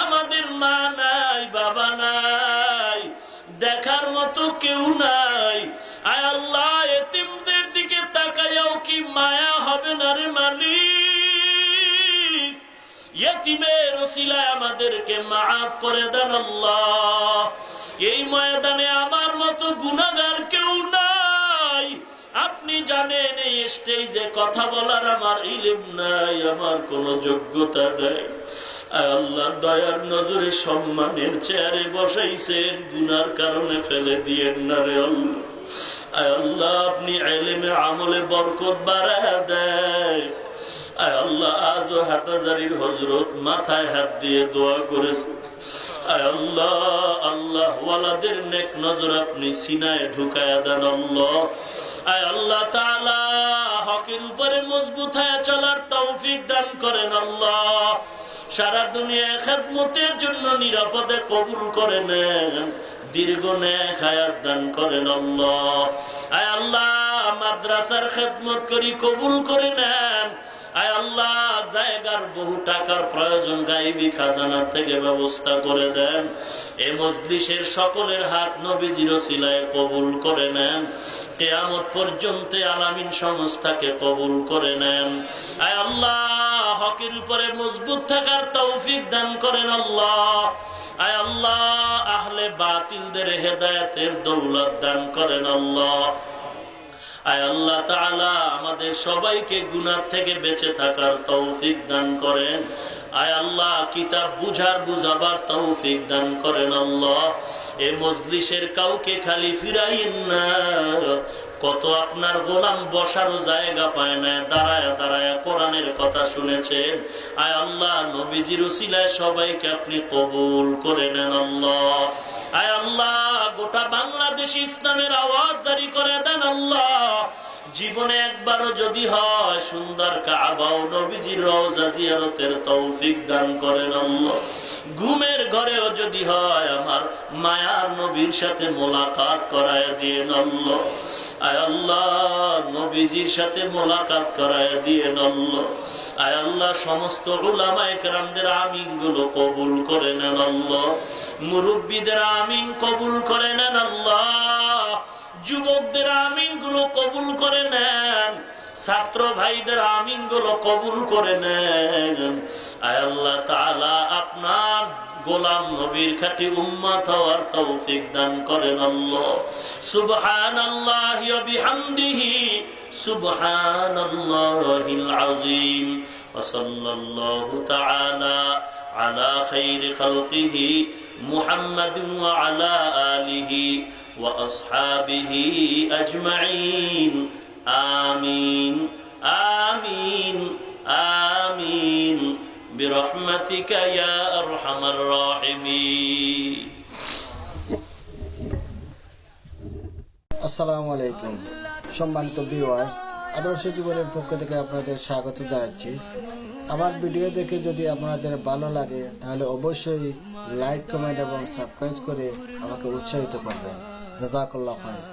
আমাদের মা নাই, বাবা নাই, দেখার মতো কেউ নাই। আয় আল্লাহ, এতিমদের দিকে তাকাইয়াও কি মায়া হবে না রে মালিক? এতিমের ওসিলায় আমাদেরকে মাফ করে দেন আল্লাহ। এই ময়দানে আমার মতো গুনাহগার কেউ নাই। আপনি জানেন এই স্টেজে কথা বলার আমার ইলম নাই, আমার কোনো যোগ্যতা নাই। আল্লাহ দয়ার নজরে সম্মানের চেয়ারে বসাইছেন, গুনার কারণে ফেলে দিয়েন না রে আল্লাহ। আয় আল্লাহ, আপনি ইলমে আমলে বরকত বাড়ায়া দেয়। আয় আল্লাহ, আজও হাটহাজারীর হযরত মাথায় হাত দিয়ে দোয়া করেছে। আয় আল্লাহ, আল্লাহ ওয়ালাদের নেক নজর আপনি সিনায় ঢুকায়া দেন আল্লাহ। আয় আল্লাহ তাআলা, হকের উপরে মজবুত হয়ে চলার তৌফিক দান করেন আল্লাহ। সারা দুনিয়ায় খেদমতের জন্য নিরাপদে কবুল করে নেন। দীর্ঘ নেক হায়াত দান করেন আল্লাহ। আয় আল্লাহ মাদ্রাসার খেদমত করি, কবুল করে নেন। আয় আল্লাহ জায়গার বহু টাকার প্রয়োজন, গায়বী খাজানা থেকে ব্যবস্থা করে দেন। এই মজলিসের সকলের হাত নবীজির ওসিলায় কবুল করে নেন। কিয়ামত পর্যন্ত আলামিন সংস্থাকে কবুল করে নেন। আয় আল্লাহ হকের উপরে মজবুত থাকার তৌফিক দান করেন আল্লাহ। আয় আল্লাহ আহলে বাতিলদের হেদায়েতের দৌলত দান করেন আল্লাহ। আয় আল্লাহ তাআলা আমাদের সবাইকে গুনাহ থেকে বেঁচে থাকার তৌফিক দান করেন। আয় আল্লাহ কিতাব বুঝাবার তৌফিক দান করেন আল্লাহ। এই মজলিসের কাউকে খালি ফিরাইন না। কত আপনার গোলাম বসারও জায়গা পায় না, দাঁড়ায় দাঁড়ায় কোরআনের কথা শুনেছেন। আয় আল্লাহ নবীজির উসিলায় সবাইকে আপনি কবুল করে নেন আল্লাহ। আয় আল্লাহ গোটা বাংলাদেশ ইসলামের আওয়াজ জারি করে দেন আল্লাহ। জীবনে একবারও যদি হয় সুন্দর কাবা ও নবীজির রওজা জিয়ারতের তৌফিক দান করেন আল্লাহ। ঘুমের ঘরেও যদি হয় আমার মায়ার নবীর সাথে মোলাকাত করায় দিয়েন আল্লাহ। আয় আল্লাহ নবীজির সাথে মোলাকাত করায় দিয়েন আল্লাহ। আয় আল্লাহ সমস্ত উলামায়ে কেরামদের আমিন গুলো কবুল করে নেন আল্লাহ। মুরব্বীদের আমিন কবুল করে নেন আল্লাহ। যুবকদের আমিন গুলো কবুল করে নেন। ছাত্র ভাইদের আমিন গুলো কবুল করে নেন। আয় আল্লাহ তাআলা আপনার গোলাম নবীর খাঁটি উম্মত হওয়ার তৌফিক দান করেন আল্লাহ। সুবহানাল্লাহি ওয়া বিহামদিহি সুবহানাল্লাহিল আযীম ওয়া সাল্লাল্লাহু তাআলা আলা খায়রি খালকিহি মুহাম্মাদিন ওয়া আলা আলিহি ওয়া আসহাবিহি আজমাইন। আমিন আমিন আমিন برحمتك يا أرحم الراحمين। আসসালামু আলাইকুম সম্মানিত ভিউয়ার্স, আদর্শ জীবনের পক্ষ থেকে আপনাদের স্বাগত জানাচ্ছি। আমার ভিডিও দেখে যদি আপনাদের ভালো লাগে তাহলে অবশ্যই লাইক, কমেন্ট এবং সাবস্ক্রাইব করে আমাকে উৎসাহিত করবেন। জাযাকাল্লাহু খাইর।